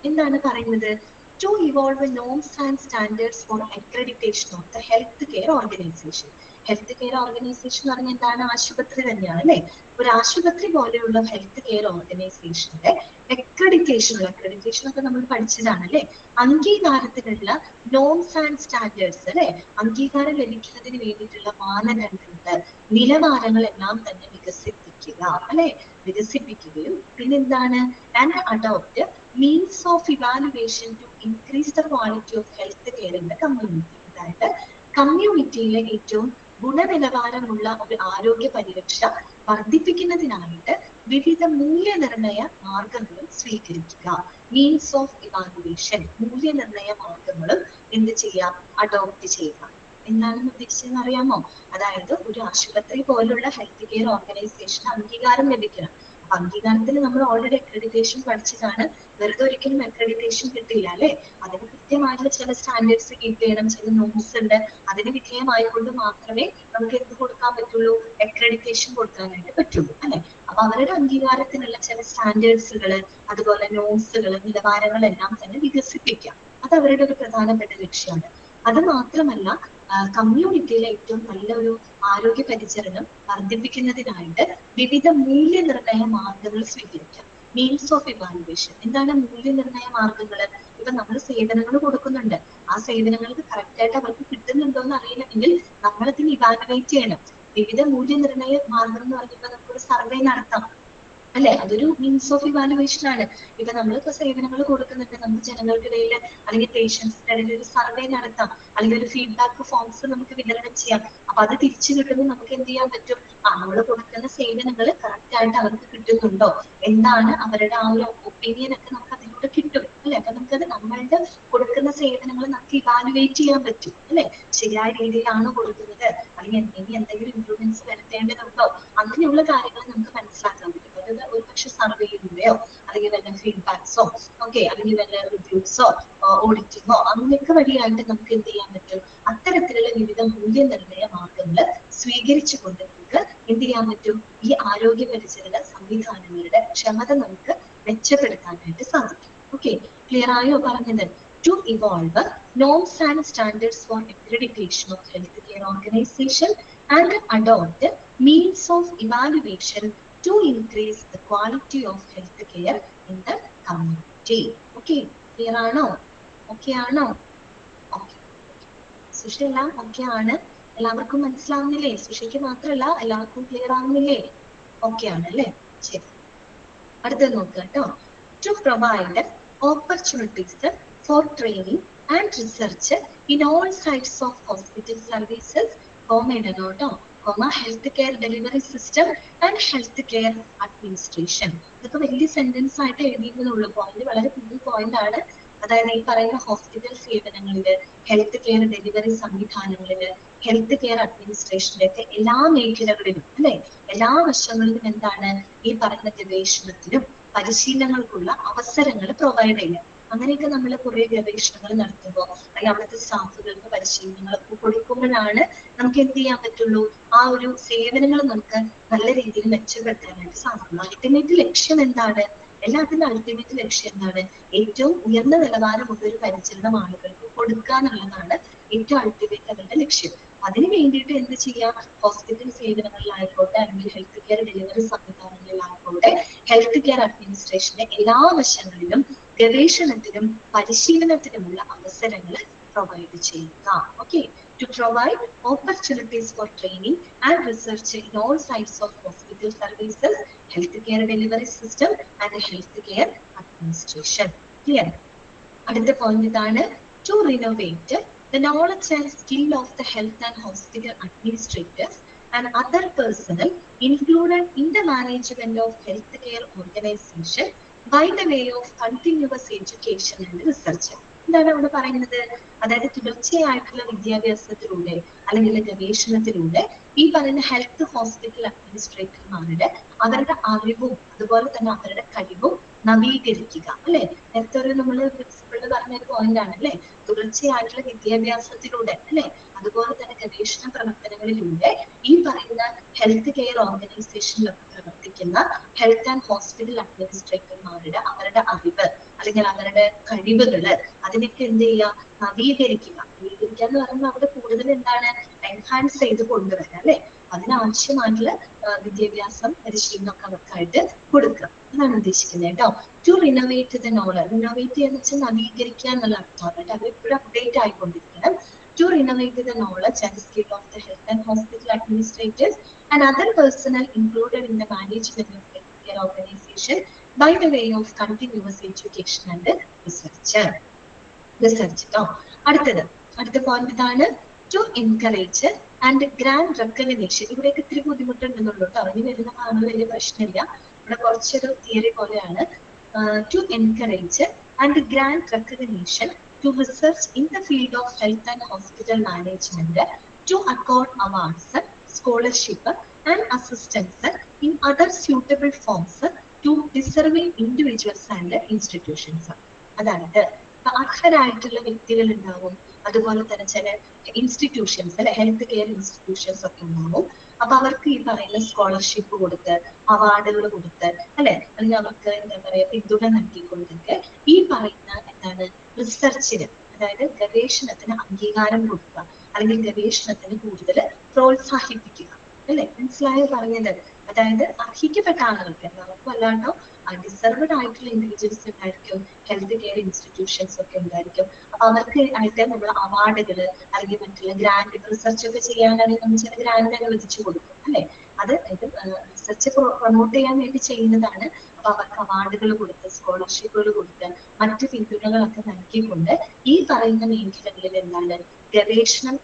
എന്താണ് പറയുന്നത്? To evolve norms and standards for accreditation of the health care organization. Health care organisation എന്ന് പറഞ്ഞാൽ എന്താണ്? ആശുപത്രി തന്നെയാണ് അല്ലെ. ഒരു ആശുപത്രി പോലെയുള്ള ഹെൽത്ത് കെയർ ഓർഗനൈസേഷന്റെ അക്രഡിറ്റേഷൻ ഒക്കെ നമ്മൾ പഠിച്ചതാണ് അല്ലെ. അംഗീകാരത്തിനുള്ള നോംസ് ആൻഡ് സ്റ്റാൻഡേർഡ്സ് അല്ലെ, അംഗീകാരം ലഭിക്കുന്നതിന് വേണ്ടിയിട്ടുള്ള മാനദണ്ഡങ്ങൾ, നിലവാരങ്ങൾ എല്ലാം തന്നെ വികസിപ്പിക്കുകയും പിന്നെന്താണ്? And adopt means of evaluation to increase the quality of health care in the community. അതായത് കമ്മ്യൂണിറ്റിയിലെ ഏറ്റവും ഗുണനിലവാരമുള്ള ഒരു ആരോഗ്യ പരിരക്ഷ വർദ്ധിപ്പിക്കുന്നതിനായിട്ട് വിവിധ മൂല്യനിർണയ മാർഗങ്ങളും സ്വീകരിക്കുക. മീൻസ് ഓഫ് ഇവാലുവേഷൻ, മൂല്യനിർണയ മാർഗങ്ങളും എന്ത് ചെയ്യാം? അഡോപ്റ്റ് ചെയ്യുക. എന്താണെന്ന് ഉദ്ദേശിച്ചതെന്ന് അറിയാമോ? അതായത് ഒരു ആശുപത്രി പോലുള്ള ഹെൽത്ത് കെയർ ഓർഗനൈസേഷൻ അംഗീകാരം ലഭിക്കണം. അംഗീകാരത്തിന് നമ്മൾ ഓൾറെഡി അക്രഡിറ്റേഷൻ പഠിച്ചതാണ്. വെറുതെ ഒരിക്കലും അക്രഡിറ്റേഷൻ കിട്ടില്ല അല്ലെ. അതിന് കൃത്യമായിട്ടുള്ള ചില സ്റ്റാൻഡേർഡ്സ് കീപ്പ് ചെയ്യണം, ചില നോംസ് ഉണ്ട്. അതിന് വിധേയമായിക്കൊണ്ട് മാത്രമേ നമുക്ക് എന്ത് കൊടുക്കാൻ പറ്റുള്ളൂ, അക്രഡിറ്റേഷൻ കൊടുക്കാനായിട്ട് പറ്റുള്ളൂ അല്ലെ. അപ്പൊ അവരുടെ അംഗീകാരത്തിനുള്ള ചില സ്റ്റാൻഡേർഡ്സുകൾ, അതുപോലെ നോംസുകൾ, നിലവാരങ്ങളെല്ലാം തന്നെ വികസിപ്പിക്കാം. അത് അവരുടെ ഒരു പ്രധാനപ്പെട്ട ലക്ഷ്യമാണ്. അത് മാത്രമല്ല, കമ്മ്യൂണിറ്റിയിലെ ഏറ്റവും നല്ലൊരു ആരോഗ്യ പരിചരണം വർദ്ധിപ്പിക്കുന്നതിനായിട്ട് വിവിധ മൂല്യനിർണയ മാർഗങ്ങൾ സ്വീകരിക്കാം. Means of evaluation. എന്താണ് മൂല്യനിർണയ മാർഗങ്ങൾ? ഇപ്പൊ നമ്മൾ സേവനങ്ങൾ കൊടുക്കുന്നുണ്ട്, ആ സേവനങ്ങൾക്ക് കറക്റ്റ് ആയിട്ട് അവർക്ക് കിട്ടുന്നുണ്ടോ എന്ന് അറിയണമെങ്കിൽ നമ്മളതിന് ഇവാലുവേറ്റ് ചെയ്യണം. വിവിധ മൂല്യനിർണയ മാർഗം എന്ന് പറയുമ്പോൾ നമുക്കൊരു സർവേ നടത്താം അല്ലെ. അതൊരു മീൻസ് ഓഫ് ഇവാലുവേഷൻ ആണ്. ഇപ്പൊ നമ്മളിപ്പോ സേവനങ്ങൾ കൊടുക്കുന്നുണ്ട്, നമുക്ക് ജനങ്ങൾക്കിടയിൽ അല്ലെങ്കിൽ പേഷ്യൻസിന്റെ ഇടയിൽ ഒരു സർവേ നടത്താം, അല്ലെങ്കിൽ ഒരു ഫീഡ്ബാക്ക് ഫോംസ് നമുക്ക് വിതരണം ചെയ്യാം. അപ്പൊ അത് തിരിച്ചു കിട്ടുമ്പോൾ നമുക്ക് എന്ത് ചെയ്യാൻ പറ്റും, നമ്മൾ കൊടുക്കുന്ന സേവനങ്ങൾ കറക്റ്റ് ആയിട്ട് അവർക്ക് കിട്ടുന്നുണ്ടോ, എന്താണ് അവരുടെ ആ ഒരു ഒപ്പീനിയൻ ഒക്കെ നമുക്ക് അതിലൂടെ കിട്ടും അല്ലെ. അപ്പൊ നമുക്കത് നമ്മളുടെ കൊടുക്കുന്ന സേവനങ്ങൾ നമുക്ക് ഇവാലുവേറ്റ് ചെയ്യാൻ പറ്റും അല്ലെ. ശരിയായ രീതിയിലാണോ കൊടുക്കുന്നത്, അല്ലെങ്കിൽ എന്തെങ്കിലും ഇംപ്രൂവ്മെന്റ്സ് വരുത്തേണ്ടതുണ്ടോ, അങ്ങനെയുള്ള കാര്യങ്ങൾ നമുക്ക് മനസ്സിലാക്കാൻ പറ്റും. അത് ഒരു പക്ഷെ സർവേയിലൂടെയോ അല്ലെങ്കിൽ വല്ല ഫീഡ്ബാക്സോ അല്ലെങ്കിൽ വല്ല റിവ്യൂസോ ഓഡിറ്റിങ്ങോ അങ്ങനെയൊക്കെ വഴിയായിട്ട് നമുക്ക് എന്ത് ചെയ്യാൻ പറ്റും, അത്തരത്തിലുള്ള വിവിധ മൂല്യനിർണയ മാർഗങ്ങൾ സ്വീകരിച്ചുകൊണ്ട് നമുക്ക് എന്ത് ചെയ്യാൻ പറ്റും, ഈ ആരോഗ്യ പരിചരണ സംവിധാനങ്ങളുടെ ക്ഷമത നമുക്ക് മെച്ചപ്പെടുത്താനായിട്ട് സാധിക്കും. ക്ലിയർ ആയോ പറഞ്ഞത്? To evolve norms and standards for accreditation of healthcare organization and adopt means of evaluation to increase the quality of healthcare in the community. Clear ആണോ? ആണോ? സുഷ എല്ലാം ആണ്, എല്ലാവർക്കും മനസ്സിലാവുന്നില്ലേ? സുഷയ്ക്ക് മാത്രമല്ല എല്ലാവർക്കും ക്ലിയർ ആവുന്നില്ലേ? ആണല്ലേ, ശരി. അടുത്തത് നോക്കുക കേട്ടോ. To provide opportunities for training and research in all sides of hospital services, health care delivery system and health care administration. ഇതൊക്കെ വലിയ സെന്റൻസ് ആയിട്ട് എഴുതിയിരുന്നുള്ള പോയിന്റ് വളരെ പുതിയ പോയിന്റ് ആണ്. അതായത് ഈ പറയുന്ന ഹോസ്പിറ്റൽ സേവനങ്ങളില്, ഹെൽത്ത് കെയർ ഡെലിവറി സംവിധാനങ്ങളില്, ഹെൽത്ത് കെയർ അഡ്മിനിസ്ട്രേഷന്റെ ഒക്കെ എല്ലാ മേഖലകളിലും അല്ലെ, എല്ലാ വശങ്ങളിലും എന്താണ് ഈ പറയുന്ന ഗവേഷണത്തിനും പരിശീലനങ്ങൾക്കുള്ള അവസരങ്ങൾ പ്രൊവൈഡ് ചെയ്യുക. അങ്ങനെയൊക്കെ നമ്മൾ കുറെ ഗവേഷണങ്ങൾ നടത്തുമ്പോൾ അല്ലെങ്കിൽ അവിടുത്തെ സ്റ്റാഫുകൾക്ക് പരിശീലനങ്ങളൊക്കെ കൊടുക്കുമ്പോഴാണ് നമുക്ക് എന്ത് ചെയ്യാൻ പറ്റുള്ളൂ, ആ ഒരു സേവനങ്ങൾ നമുക്ക് നല്ല രീതിയിൽ മെച്ചപ്പെടുത്താനായിട്ട് സാധിക്കും. അൾട്ടിമേറ്റ് ലക്ഷ്യം എന്താണ്? എല്ലാത്തിനും അൾട്ടിമേറ്റ് ലക്ഷ്യം എന്താണ്? ഏറ്റവും ഉയർന്ന നിലവാരമുള്ള ഒരു പരിചരണം ആളുകൾക്ക് കൊടുക്കുക എന്നുള്ളതാണ് ഏറ്റവും അൾട്ടിമേറ്റ് അവരുടെ ലക്ഷ്യം. അതിന് വേണ്ടിയിട്ട് എന്ത് ചെയ്യാം, ഹോസ്പിറ്റൽ സേവനങ്ങളിലായിക്കോട്ടെ, അല്ലെങ്കിൽ ഹെൽത്ത് കെയർ ഡെലിവറി സംവിധാനങ്ങളിലായിക്കോട്ടെ, ഹെൽത്ത് കെയർ അഡ്മിനിസ്ട്രേഷന്റെ എല്ലാ വശങ്ങളിലും ഗവേഷണത്തിനും പരിശീലനത്തിനുമുള്ള അവസരങ്ങൾ പ്രൊവൈഡ് ചെയ്യുക. To provide opportunities for training and research in all sides of hospital services, healthcare delivery system and healthcare administration. Clear? അടുത്ത പോയിന്റ് ഇതാണ്. To renovate the knowledge and skill of the health and hospital administrators and other personnel included in the management of healthcare organization by the way of continuous education and research. എന്താണ് അവിടെ പറയുന്നത്? അതായത് തുടർച്ചയായിട്ടുള്ള വിദ്യാഭ്യാസത്തിലൂടെ അല്ലെങ്കിൽ ഗവേഷണത്തിലൂടെ ഈ പറയുന്ന ഹെൽത്ത് ഹോസ്പിറ്റൽ അഡ്മിനിസ്ട്രേറ്റർമാരുടെ അവരുടെ അറിവും അതുപോലെ തന്നെ അവരുടെ കഴിവും നവീകരിക്കുക അല്ലെ. നേരത്തെ ഒരു നമ്മള് പ്രിൻസിപ്പിളിൽ പറഞ്ഞ ഒരു പോയിന്റ് ആണ് അല്ലെ, തുടർച്ചയായിട്ടുള്ള വിദ്യാഭ്യാസത്തിലൂടെ അല്ലെ, അതുപോലെ തന്നെ ഗവേഷണ പ്രവർത്തനങ്ങളിലൂടെ ഈ പറയുന്ന ഹെൽത്ത് കെയർ ഓർഗനൈസേഷനിലൊക്കെ പ്രവർത്തിക്കുന്ന ഹെൽത്ത് ആൻഡ് ഹോസ്പിറ്റൽ അഡ്മിനിസ്ട്രേറ്റർമാരുടെ അവരുടെ അറിവ് അല്ലെങ്കിൽ അവരുടെ കഴിവുകള് അതിനൊക്കെ എന്ത് ചെയ്യുക, നവീകരിക്കുക എന്ന് പറയുമ്പോൾ അവിടെ കൂടുതൽ എന്താണ് എൻഹാൻസ് ചെയ്ത് കൊണ്ടുവരാം അല്ലെ. അതിനാവശ്യമായിട്ടുള്ള വിദ്യാഭ്യാസം പരിശീലനം ഒക്കെ അവർക്കായിട്ട് കൊടുക്കുക എന്നാണ് ഉദ്ദേശിക്കുന്നത് കേട്ടോ. To renovate the knowledge, renovate ചെയ്യാന്ന് വെച്ചാൽ നവീകരിക്കുക എന്നുള്ള അർത്ഥമാണ് കേട്ടോ. അത് എപ്പോഴും അപ്ഡേറ്റ് ആയിക്കൊണ്ടിരിക്കണം. To renovate the knowledge and skill of the health and hospital administrators and other personnel included in the management of healthcare organization by the way of continuous education and research. അടുത്ത point ഇതാണ്. To encourage and grant recognition. ഇവിടേക്ക് ഇത്തിരി ബുദ്ധിമുട്ടുണ്ടെന്നുള്ളൂ കേട്ടോ. ഇനി വരുന്ന ഭാഗങ്ങൾ വലിയ പ്രശ്നമില്ല. ഇവിടെ കുറച്ചൊരു തിയറി പോലെയാണ്. To encourage and grant recognition to research in the field of health and hospital management, to accord awards, scholarship and assistance in other suitable forms to deserving individuals and institutions. അതായത് അർഹരായിട്ടുള്ള വ്യക്തികൾ ഉണ്ടാവും, അതുപോലെ തന്നെ ചില institutions അല്ലെ, health care institutions ഒക്കെ ഉണ്ടാവും. അപ്പൊ അവർക്ക് ഈ പറയുന്ന സ്കോളർഷിപ്പ് കൊടുത്ത്, അവാർഡുകൾ കൊടുത്ത് അല്ലെ, അല്ലെങ്കിൽ അവർക്ക് എന്താ പറയാ പിന്തുണ നൽകിക്കൊണ്ടൊക്കെ ഈ പറയുന്ന എന്താണ് റിസർച്ചിന്, അതായത് ഗവേഷണത്തിന് അംഗീകാരം കൊടുക്കുക, അല്ലെങ്കിൽ ഗവേഷണത്തിന് കൂടുതൽ പ്രോത്സാഹിപ്പിക്കുക അല്ലെ. മനസ്സിലായോ പറഞ്ഞത്? അതായത് അർഹിക്കപ്പെട്ട ആളുകൾക്ക്, എല്ലാവർക്കും അല്ലാണ്ടോ ഡിസർവ്ഡ് ആയിട്ടുള്ള ഇൻഡിവിജ്വൽസ് ഉണ്ടായിരിക്കും, ഹെൽത്ത് കെയർ ഇൻസ്റ്റിറ്റ്യൂഷൻസ് ഒക്കെ ഉണ്ടായിരിക്കും. അപ്പൊ അവർക്ക് ആയിട്ട് നമ്മൾ അവാർഡുകൾ അല്ലെങ്കിൽ മറ്റുള്ള ഗ്രാൻഡ്, റിസർച്ച് ഒക്കെ ചെയ്യാനാണെങ്കിൽ നമ്മൾ ചില ഗ്രാൻഡ് അനുവദിച്ചു കൊടുക്കും അല്ലെ. അത് റിസർച്ച് പ്രൊമോട്ട് ചെയ്യാൻ വേണ്ടി ചെയ്യുന്നതാണ്. അപ്പൊ അവർക്ക് അവാർഡുകൾ കൊടുത്ത്, സ്കോളർഷിപ്പുകൾ കൊടുത്ത്, മറ്റു പിന്തുണകളൊക്കെ നൽകിക്കൊണ്ട് ഈ പറയുന്ന മേഖലകളിൽ എന്താണ് ഗവേഷണം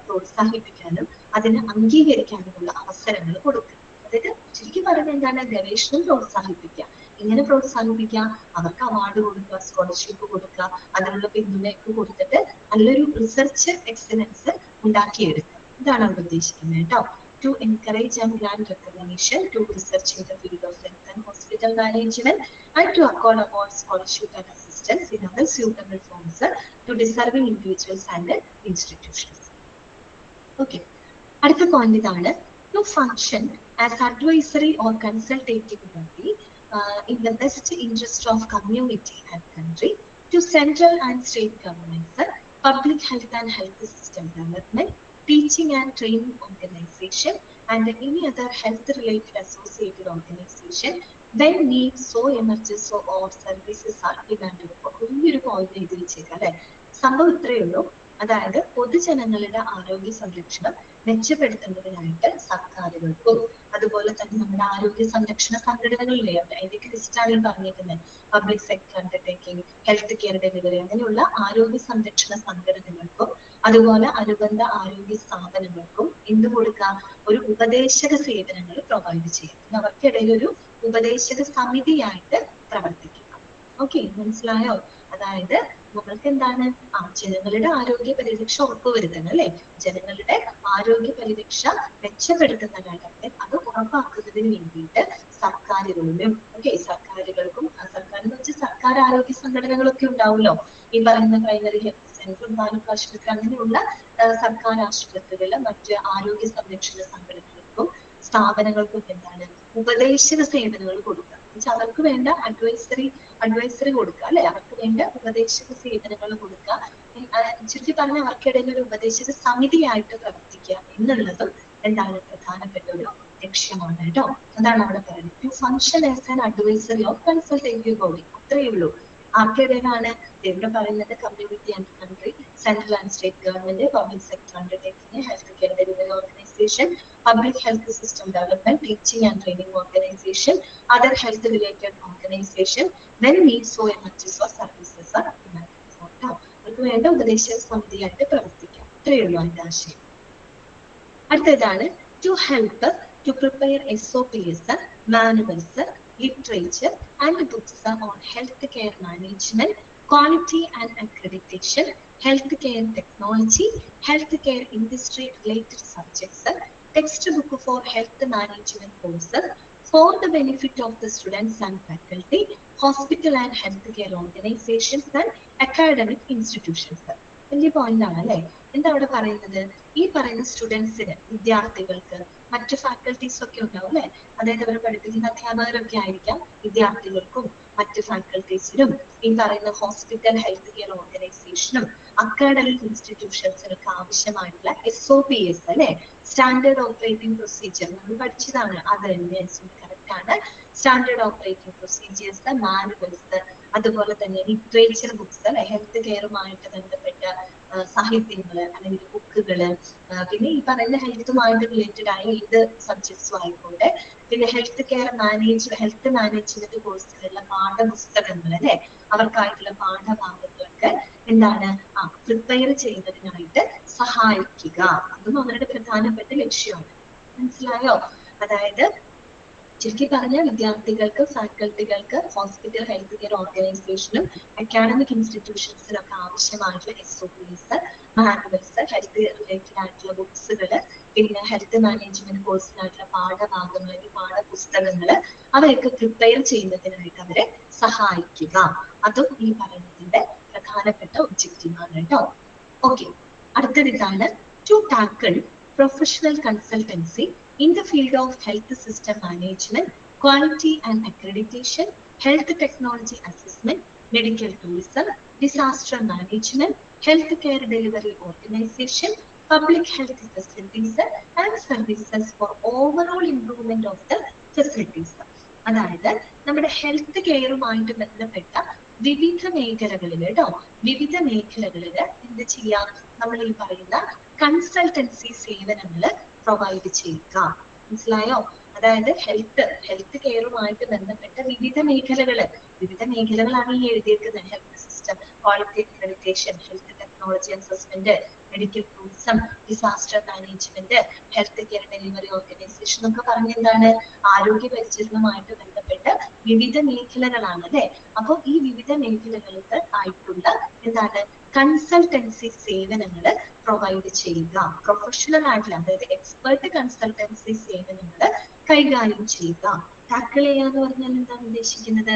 പ്രോത്സാഹിപ്പിക്കാനും അതിനെ അംഗീകരിക്കാനുമുള്ള അവസരങ്ങൾ കൊടുക്കുക. അതായത് ശരിക്കും പറയുന്നത് എന്താണ്, ഗവേഷണം പ്രോത്സാഹിപ്പിക്കുക. എങ്ങനെ പ്രോത്സാഹിപ്പിക്കുക? അവർക്ക് അവാർഡ് കൊടുക്കുക, സ്കോളർഷിപ്പ് കൊടുക്കുക, അതിനുള്ള പിന്തുണയൊക്കെ കൊടുത്തിട്ട് നല്ലൊരു റിസർച്ച് എക്സലൻസ് ഉണ്ടാക്കിയെടുക്കുക. ഇതാണ് അവർ ഉദ്ദേശിക്കുന്നത് കേട്ടോ. To encourage and grant recognition to research in the field of health and hospital management, and to accord award scholarship and assistance in other suitable forms to deserving individuals and institutions. Okay. അടുത്ത point ഇതാണ്. To function as advisory or consultative body in the best interest of community and country, to central and state governments, public health and health system development, teaching and training organization, and any other health related associated organization when needs so emerges or services are demanded. ഈ ഒരു point എഴുതി വെച്ചേക്കാം അല്ലെ. സംഭവം ഇത്രയേ ഉള്ളൂ. അതായത് പൊതുജനങ്ങളുടെ ആരോഗ്യ സംരക്ഷണം മെച്ചപ്പെടുത്തുന്നതിനായിട്ട് സർക്കാരുകൾക്കും അതുപോലെ തന്നെ നമ്മുടെ ആരോഗ്യ സംരക്ഷണ സംഘടനകളിലെ അതിലേക്ക് ലിസ്റ്റാണ് പറഞ്ഞിരിക്കുന്നത്. Public sector undertaking, health care delivery, അങ്ങനെയുള്ള ആരോഗ്യ സംരക്ഷണ സംഘടനകൾക്കും അതുപോലെ അനുബന്ധ ആരോഗ്യ സ്ഥാപനങ്ങൾക്കും എന്ത് കൊടുക്കുക? ഒരു ഉപദേശക സേവനങ്ങൾ പ്രൊവൈഡ് ചെയ്യുക. അവർക്കിടയിൽ ഒരു ഉപദേശക സമിതിയായിട്ട് പ്രവർത്തിക്കുക. ഓക്കെ, മനസ്സിലായോ? അതായത് നമ്മൾക്ക് എന്താണ് ജനങ്ങളുടെ ആരോഗ്യ പരിരക്ഷ ഉറപ്പുവരുത്തണം അല്ലെ. ജനങ്ങളുടെ ആരോഗ്യ പരിരക്ഷ മെച്ചപ്പെടുത്തുന്ന ഘട്ടത്തിൽ അത് ഉറപ്പാക്കുന്നതിന് വേണ്ടിയിട്ട് സർക്കാരുകളിലും സർക്കാരുകൾക്കും, സർക്കാർ എന്ന് വെച്ചാൽ സർക്കാർ ആരോഗ്യ സംഘടനകളൊക്കെ ഉണ്ടാവുമല്ലോ. ഈ പറയുന്ന പ്രൈമറി ഹെൽത്ത് സെന്റർ, താലൂക്ക് ആശുപത്രി, അങ്ങനെയുള്ള സർക്കാർ ആശുപത്രികളിലെ മറ്റ് ആരോഗ്യ സംരക്ഷണ സംഘടനകൾക്കും സ്ഥാപനങ്ങൾക്കും എന്താണ് ഉപദേശക സേവനങ്ങൾ കൊടുക്കുക. അവർക്ക് വേണ്ട അഡ്വൈസറി കൊടുക്കുക അല്ലെ. അവർക്ക് വേണ്ട ഉപദേശക സേവനങ്ങൾ കൊടുക്കുക. ചുരുക്കി പറഞ്ഞ അവർക്കിടയിൽ ഒരു ഉപദേശക സമിതിയായിട്ട് പ്രവർത്തിക്കുക എന്നുള്ളതും എന്താണ് പ്രധാനപ്പെട്ട ഒരു ലക്ഷ്യമാണ് കേട്ടോ. അതാണ് അവിടെ പറയുന്നത്. To function as an advisory of consultative body. അത്രയേ ഉള്ളൂ. ആർക്കിടയിലാണ് ഇവിടെ പറയുന്നത്? Community and country, central and state government, public sector undertaking, health care delivery organisation, public health system development, teaching and training organisation, other health related organisation, when needs or emergency or services are demand. അവർക്ക് വേണ്ട ഉപദേശക സമിതിയായിട്ട് പ്രവർത്തിക്കാം. ഇത്രയേ ഉള്ളൂ അതിന്റെ ആശയം. അടുത്തതാണ് to help to prepare SOPs, manuals, literature and books on healthcare management, quality and accreditation, healthcare technology, healthcare industry related subjects, textbook for health management courses for the benefit of the students and faculty, hospital and healthcare organizations and academic institutions. വലിയ point ആണ് അല്ലെ. എന്താ അവിടെ പറയുന്നത്? ഈ പറയുന്ന സ്റ്റുഡൻസിന്, വിദ്യാർത്ഥികൾക്ക്, മറ്റു ഫാക്കൽറ്റീസ് ഒക്കെ ഉണ്ടാവും അല്ലെ. അതായത് അവർ പഠിപ്പിക്കുന്ന അധ്യാപകരൊക്കെ ആയിരിക്കാം. വിദ്യാർത്ഥികൾക്കും മറ്റു ഫാക്കൽറ്റീസിനും ഈ പറയുന്ന ഹോസ്പിറ്റൽ, ഹെൽത്ത് കെയർ ഓർഗനൈസേഷനും അക്കാഡമിക് ഇൻസ്റ്റിറ്റ്യൂഷൻസിനൊക്കെ ആവശ്യമായിട്ടുള്ള SOPs അല്ലെ, സ്റ്റാൻഡേർഡ് ഓപ്പറേറ്റിംഗ് പ്രൊസീജിയർ നമ്മൾ പഠിച്ചതാണ്. അത് തന്നെ കറക്റ്റ് ആണ്. സ്റ്റാൻഡേർഡ് ഓപ്പറേറ്റിംഗ് പ്രൊസീജിയേഴ്സ്, മാനുവൽസ്, അതുപോലെ തന്നെ ലിറ്ററേച്ചർ ബുക്സ് അല്ലെ, ഹെൽത്ത് കെയറുമായിട്ട് ബന്ധപ്പെട്ട സാഹിത്യങ്ങള് അല്ലെങ്കിൽ ബുക്കുകള്, പിന്നെ ഈ പറയുന്ന ഹെൽത്തുമായിട്ട് റിലേറ്റഡ് ആയ ഏത് സബ്ജക്ട്സും ആയിക്കോട്ടെ, പിന്നെ ഹെൽത്ത് മാനേജ്മെന്റ് കോഴ്സിലുള്ള പാഠപുസ്തകങ്ങൾ അല്ലെ, അവർക്കായിട്ടുള്ള പാഠഭാഗങ്ങളൊക്കെ എന്താണ് പ്രിപ്പയർ ചെയ്യുന്നതിനായിട്ട് സഹായിക്കുക. അതും അവരുടെ പ്രധാനപ്പെട്ട ലക്ഷ്യമാണ്. മനസ്സിലായോ? അതായത് ചുരുക്കി പറഞ്ഞ വിദ്യാർത്ഥികൾക്ക്, ഫാക്കൽറ്റികൾക്ക്, ഹോസ്പിറ്റൽ ഹെൽത്ത് കെയർ ഓർഗനൈസേഷനും അക്കാഡമിക് ഇൻസ്റ്റിറ്റ്യൂഷൻസിനൊക്കെ ആവശ്യമായിട്ടുള്ള SOPs, മാനുവൽസ്, ഹെൽത്ത് റിലേറ്റഡ് ആയിട്ടുള്ള ബുക്സുകൾ, പിന്നെ ഹെൽത്ത് മാനേജ്മെന്റ് കോഴ്സിനായിട്ടുള്ള പാഠഭാഗങ്ങൾ അല്ലെങ്കിൽ പാഠപുസ്തകങ്ങൾ അവയൊക്കെ പ്രിപ്പയർ ചെയ്യുന്നതിനായിട്ട് അവരെ സഹായിക്കുക. അതും ഈ പറയുന്നതിന്റെ പ്രധാനപ്പെട്ട ഒബ്ജക്റ്റീവാണ് കേട്ടോ. ഓക്കെ, അടുത്തതാണ് to tackle professional consultancy in the field of health system management, quality and accreditation, health technology assessment, medical tourism, disaster management, healthcare delivery organization, public health facilities and services for overall improvement of the facilities. അതായത് നമ്മുടെ health കെയറുമായിട്ട് ബന്ധപ്പെട്ട വിവിധ മേഖലകളിൽ കേട്ടോ, വിവിധ മേഖലകളിൽ എന്ത് ചെയ്യാം, നമ്മൾ ഈ പറയുന്ന കൺസൾട്ടൻസി സേവനങ്ങൾ പ്രൊവൈഡ് ചെയ്യുക. മനസ്സിലായോ? അതായത് ഹെൽത്ത് കെയറുമായിട്ട് ബന്ധപ്പെട്ട വിവിധ മേഖലകളാണ് ഈ എഴുതിയിരിക്കുന്നത്. Health system, quality accreditation, health technology assessment, medical tourism, disaster management, health care delivery organisation എന്നൊക്കെ പറഞ്ഞ എന്താണ്, ആരോഗ്യ പരിചരണവുമായിട്ട് ബന്ധപ്പെട്ട വിവിധ മേഖലകളാണ് അല്ലെ. അപ്പോൾ ഈ വിവിധ മേഖലകൾക്ക് ആയിട്ടുള്ള എന്താണ് കൺസൾട്ടൻസി സേവനങ്ങൾ പ്രൊവൈഡ് ചെയ്യുക. പ്രൊഫഷണൽ ആയിട്ടുള്ള, അതായത് എക്സ്പെർട്ട് കൺസൾട്ടൻസി സേവനങ്ങൾ കൈകാര്യം ചെയ്യുക. ടാക്കിൾ ചെയ്യുക എന്ന് പറഞ്ഞാൽ എന്താണ് ഉദ്ദേശിക്കുന്നത്?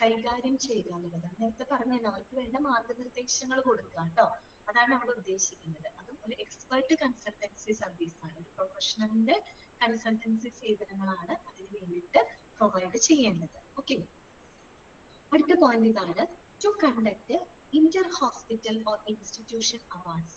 കൈകാര്യം ചെയ്യുക എന്നുള്ളതാണ്. നേരത്തെ പറഞ്ഞല്ലോ, അവർക്ക് വേണ്ട മാർഗനിർദ്ദേശങ്ങൾ കൊടുക്കുക കേട്ടോ, അതാണ് അവിടെ ഉദ്ദേശിക്കുന്നത്. അതും ഒരു എക്സ്പെർട്ട് കൺസൾട്ടൻസി സർവീസ് ആണ്, ഒരു പ്രൊഫഷണലിന്റെ കൺസൾട്ടൻസി സേവനങ്ങളാണ് അതിന് വേണ്ടിയിട്ട് പ്രൊവൈഡ് ചെയ്യേണ്ടത്. ഓക്കെ, അടുത്ത പോയിന്റ് ഇതാണ് to conduct inter-hospital or institution awards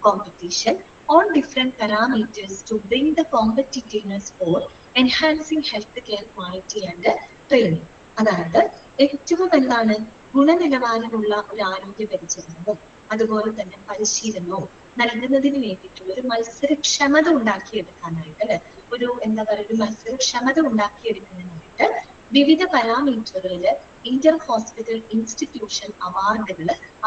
competition on different parameters to bring the competitiveness for enhancing healthcare quality and training. അതായത് ഏറ്റവും എന്താണ് ഗുണനിലവാരമുള്ള ഒരു ആരോഗ്യ പരിചരണവും അതുപോലെ തന്നെ പരിശീലനവും നൽകുന്നതിന് വേണ്ടിയിട്ടുള്ള ഒരു മത്സരക്ഷമത ഉണ്ടാക്കിയെടുക്കാനായിട്ട് അല്ലെ, ഒരു എന്താ പറയുക, ഒരു മത്സരക്ഷമത ഉണ്ടാക്കിയെടുക്കുന്നതിനായിട്ട് വിവിധ പാരാമീറ്ററുകളിൽ inter hospital institution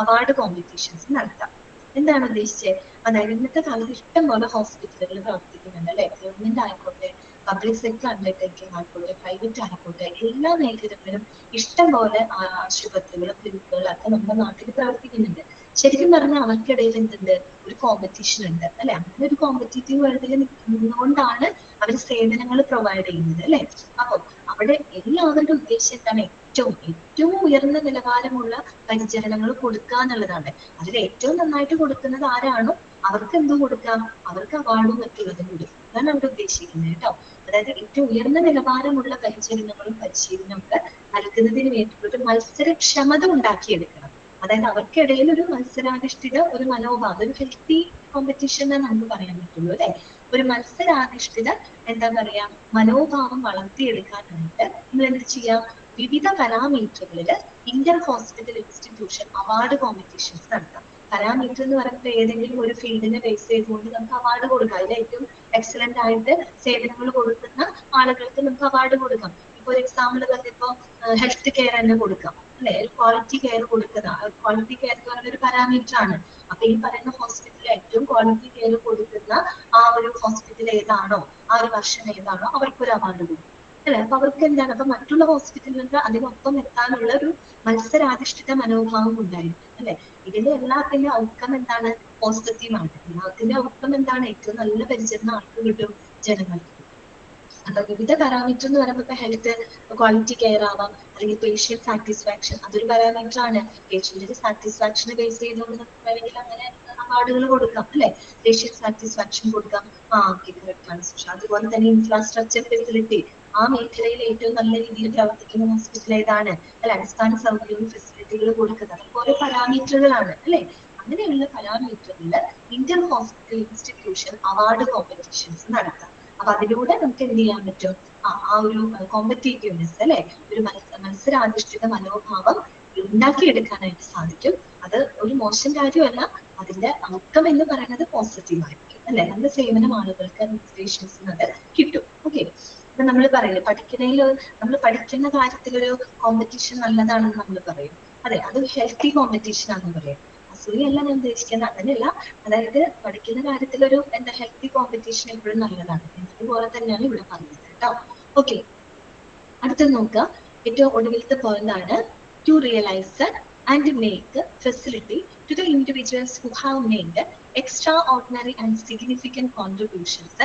award competitions നടത്താം. എന്താണ് ഉദ്ദേശിച്ചത്? അതായത് ഇന്നത്തെ കാലത്ത് ഇഷ്ടം പോലെ ഹോസ്പിറ്റലുകൾ പ്രവർത്തിക്കുന്നുണ്ട് അല്ലെ. ഗവൺമെന്റ് ആയിക്കോട്ടെ, പബ്ലിക് സെക്ടർ അണ്ടർടേക്കിംഗ് ആയിക്കോട്ടെ, പ്രൈവറ്റ് ആയിക്കോട്ടെ, എല്ലാ മേഖലകളിലും ഇഷ്ടം പോലെ ആശുപത്രികളും ക്ലിനിക്കുകളും ഒക്കെ നമ്മുടെ നാട്ടിൽ പ്രവർത്തിക്കുന്നുണ്ട്. ശരിക്കും പറഞ്ഞാൽ അവർക്കിടയിൽ എന്തുണ്ട്, ഒരു കോമ്പറ്റീഷൻ ഉണ്ട് അല്ലെ. അങ്ങനെ ഒരു കോമ്പറ്റീറ്റീവ് വേൾഡിൽ നിന്നുകൊണ്ടാണ് അവർ സേവനങ്ങൾ പ്രൊവൈഡ് ചെയ്യുന്നത് അല്ലെ. അപ്പം അവിടെ എല്ലാവരുടെ ഉദ്ദേശം എന്താണ്? ഏറ്റവും ഉയർന്ന നിലവാരമുള്ള പരിചരണങ്ങൾ കൊടുക്കുക എന്നുള്ളതാണ്. അതിൽ ഏറ്റവും നന്നായിട്ട് കൊടുക്കുന്നത് ആരാണോ അവർക്ക് എന്തും കൊടുക്കാം, അവർക്ക് അവാർഡും മറ്റുള്ളതും കൊടുക്കും. അതാണ് അവിടെ ഉദ്ദേശിക്കുന്നത് കേട്ടോ. അതായത് ഏറ്റവും ഉയർന്ന നിലവാരമുള്ള പരിചരണങ്ങളും പരിശീലനവും ഒക്കെ നൽകുന്നതിന് വേണ്ടിയിട്ടുള്ള ഒരു മത്സരക്ഷമത ഉണ്ടാക്കിയെടുക്കണം. അതായത് അവർക്കിടയിൽ ഒരു മത്സരാധിഷ്ഠിത ഒരു മനോഭാവം, ഒരു ഹെൽത്തി കോമ്പറ്റീഷൻ എന്ന് നമുക്ക് പറയാൻ പറ്റുള്ളൂ അല്ലെ. ഒരു മത്സരാധിഷ്ഠിത എന്താ പറയാ മനോഭാവം വളർത്തിയെടുക്കാനായിട്ട് നമ്മൾ എന്ത് ചെയ്യാം, വിവിധ പാരാമീറ്ററുകളിൽ inter hospital institution award competitions നടത്താം. പാരാമീറ്റർ എന്ന് പറയുമ്പോൾ ഏതെങ്കിലും ഒരു ഫീൽഡിനെ ബേസ് ചെയ്തുകൊണ്ട് നമുക്ക് അവാർഡ് കൊടുക്കാം. അതിൽ ഏറ്റവും എക്സലന്റ് ആയിട്ട് സേവനങ്ങൾ കൊടുക്കുന്ന ആളുകൾക്ക് നമുക്ക് അവാർഡ് കൊടുക്കാം. ഇപ്പൊ ഒരു എക്സാമ്പിൾ പറഞ്ഞപ്പോ ഹെൽത്ത് കെയർ തന്നെ കൊടുക്കാം അല്ലെ. ക്വാളിറ്റി കെയർ കൊടുക്കുന്ന, ക്വാളിറ്റി കെയർ എന്ന് പറയുന്ന ഒരു പാരാമീറ്റർ ആണ്. അപ്പൊ ഈ പറയുന്ന ഹോസ്പിറ്റലിൽ ഏറ്റവും ക്വാളിറ്റി കെയർ കൊടുക്കുന്ന ആ ഒരു ഹോസ്പിറ്റൽ ഏതാണോ, ആ ഒരു വർഷം ഏതാണോ, അവർക്കൊരു അവാർഡ് കൊടുക്കും അല്ലെ. അപ്പൊ അവർക്ക് എന്താണ്, അപ്പൊ മറ്റുള്ള ഹോസ്പിറ്റലുകൾക്ക് അതിനൊപ്പം എത്താനുള്ള ഒരു മത്സരാധിഷ്ഠിത മനോഭാവം ഉണ്ടായിരിക്കും അല്ലെ. ഇതിന്റെ എല്ലാത്തിന്റെ ഔട്ട്കം എന്താണ്? പോസിറ്റീവാണ്. എല്ലാത്തിന്റെ ഔട്ട്കം എന്താണ്? ഏറ്റവും നല്ല പരിചരണം ആർക്ക് കിട്ടും? ജനങ്ങൾക്ക്. അപ്പൊ വിവിധ പാരാമീറ്റർ എന്ന് പറയുമ്പോൾ ഇപ്പൊ ഹെൽത്ത് ക്വാളിറ്റി കെയർ ആവാം, അല്ലെങ്കിൽ പേഷ്യന്റ് സാറ്റിസ്ഫാക്ഷൻ, അതൊരു പാരാമീറ്റർ ആണ്. പേഷ്യന്റിന്റെ സാറ്റിസ്ഫാക്ഷനെ ബേസ് ചെയ്തുകൊണ്ട് നമുക്ക് വേണമെങ്കിൽ അങ്ങനെ അവാർഡുകൾ കൊടുക്കാം അല്ലെ. പേഷ്യന്റ് സാറ്റിസ്ഫാക്ഷൻ കൊടുക്കാം. കറക്റ്റ് ആണ് സുഷ. അതുപോലെ തന്നെ ഇൻഫ്രാസ്ട്രക്ചർ ഫെസിലിറ്റി, ആ മേഖലയിൽ ഏറ്റവും നല്ല രീതിയിൽ പ്രവർത്തിക്കുന്ന ഹോസ്പിറ്റൽ ഏതാണ് അല്ലെ. അടിസ്ഥാന സൗകര്യവും ഫെസിലിറ്റികൾ കൊടുക്കുന്നത്, അതുപോലെ പാരാമീറ്ററുകളാണ് അല്ലെ. അങ്ങനെയുള്ള പാരാമീറ്ററുകളിൽ inter hospital institution award competitions നടത്താം. അപ്പൊ അതിലൂടെ നമുക്ക് എന്ത് ചെയ്യാൻ പറ്റും? ആ ഒരു കോമ്പറ്റീറ്റീവ്നെസ് അല്ലെ, ഒരു മത്സരാധിഷ്ഠിത മനോഭാവം ഉണ്ടാക്കിയെടുക്കാനായിട്ട് സാധിക്കും. അത് ഒരു മോശം കാര്യമല്ല, അതിന്റെ ഔട്ട്കം എന്ന് പറയുന്നത് പോസിറ്റീവ് ആയിരിക്കും അല്ലെ. നല്ല സേവനം ആളുകൾക്ക് അഡ്മിനിസ്ട്രേഷൻസിന് അത് കിട്ടും. ഓക്കെ, അപ്പൊ നമ്മൾ പറയില്ലേ, നമ്മൾ പഠിക്കുന്ന കാര്യത്തിലൊരു കോമ്പറ്റീഷൻ നല്ലതാണെന്ന് നമ്മൾ പറയും. അതെ, അത് ഹെൽത്തി കോമ്പറ്റീഷൻ ആണെന്ന് പറയും. അസൂയല്ല ഞാൻ ഉദ്ദേശിക്കുന്നത്, അങ്ങനെയല്ല. അതായത് പഠിക്കുന്ന കാര്യത്തിലൊരു ഹെൽത്തി കോമ്പറ്റീഷൻ എപ്പോഴും നല്ലതാണ്. അതുപോലെ തന്നെയാണ് ഇവിടെ പറഞ്ഞത് കേട്ടോ. ഓക്കെ, അടുത്ത നോക്കുക, ഏറ്റവും ഒടുവിലത്തെ പോയിന്റ് ആണ് to realise and make facility to the individuals who have made extraordinary and significant contributions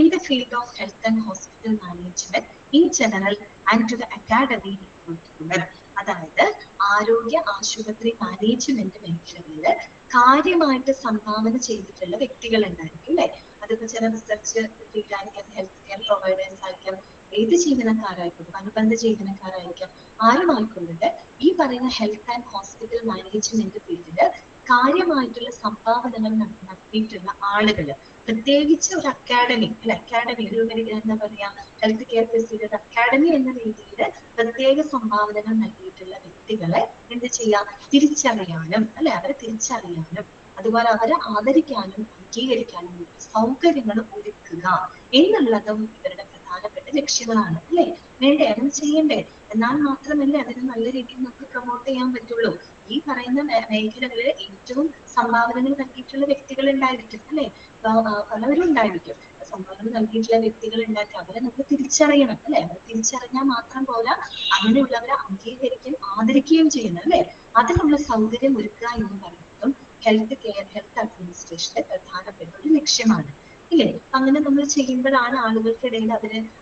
in the field of health and hospital management in general and to the academy in particular. അതായത് ആരോഗ്യ ആശുപത്രി management മേഖലകളിൽ കാര്യമായിട്ട് സംഭാവന ചെയ്തിട്ടുള്ള വ്യക്തികൾ ഉണ്ടായിരിക്കും അല്ലെ. അതിപ്പോ ചില റിസർച്ച് ഫീൽഡായിരിക്കാം, ഹെൽത്ത് കെയർ പ്രൊവൈഡേഴ്സ് ആയിരിക്കാം, ഏത് ജീവനക്കാരായിക്കോട്ടെ, അനുബന്ധ ജീവനക്കാരായിരിക്കാം, ആരുമായിക്കൊണ്ടിട്ട് ഈ പറയുന്ന ഹെൽത്ത് ആൻഡ് ഹോസ്പിറ്റൽ മാനേജ്മെന്റ് ഫീൽഡില് കാര്യമായിട്ടുള്ള സംഭാവനകൾ നടത്തിയിട്ടുള്ള ആളുകള്, പ്രത്യേകിച്ച് ഒരു അക്കാഡമി അല്ലെ, അക്കാഡമി ഒരു എന്താ പറയാ ഹെൽത്ത് കെയർ ഫെസിലിറ്റി അക്കാഡമി എന്ന രീതിയിൽ പ്രത്യേക സംഭാവനകൾ നൽകിയിട്ടുള്ള വ്യക്തികളെ എന്ത് ചെയ്യാം, തിരിച്ചറിയാനും അല്ലെ, അവരെ തിരിച്ചറിയാനും അതുപോലെ അവരെ ആദരിക്കാനും അംഗീകരിക്കാനും സൗകര്യങ്ങൾ ഒരുക്കുക എന്നുള്ളതും ഇവരുടെ പ്രധാനപ്പെട്ട ലക്ഷ്യങ്ങളാണ് അല്ലെ. വേണ്ടേ, അങ്ങനെ ചെയ്യണ്ടേ? എന്നാൽ മാത്രമല്ലേ അതിന് നല്ല രീതിയിൽ നമുക്ക് പ്രൊമോട്ട് ചെയ്യാൻ പറ്റുള്ളൂ. ഈ പറയുന്ന മേഖലകളിൽ ഏറ്റവും സംഭാവനകൾ നൽകിയിട്ടുള്ള വ്യക്തികൾ ഉണ്ടായിരിക്കും അല്ലെ, പലവരും ഉണ്ടായിരിക്കും. സംഭാവന നൽകിയിട്ടുള്ള വ്യക്തികൾ ഉണ്ടാക്കി അവരെ നമ്മൾ തിരിച്ചറിയണം അല്ലെ. അവരെ തിരിച്ചറിഞ്ഞാൽ മാത്രം പോരാ, അങ്ങനെയുള്ളവരെ അംഗീകരിക്കുകയും ആദരിക്കുകയും ചെയ്യണം അല്ലെ. അതിനുള്ള സൗകര്യം ഒരുക്കുക എന്ന് പറയുന്നതും ഹെൽത്ത് കെയർ, ഹെൽത്ത് അഡ്മിനിസ്ട്രേഷന്റെ പ്രധാനപ്പെട്ട ഒരു ലക്ഷ്യമാണ് ഇല്ലേ. അങ്ങനെ നമ്മൾ ചെയ്യുമ്പോഴാണ് ആളുകൾക്കിടയിൽ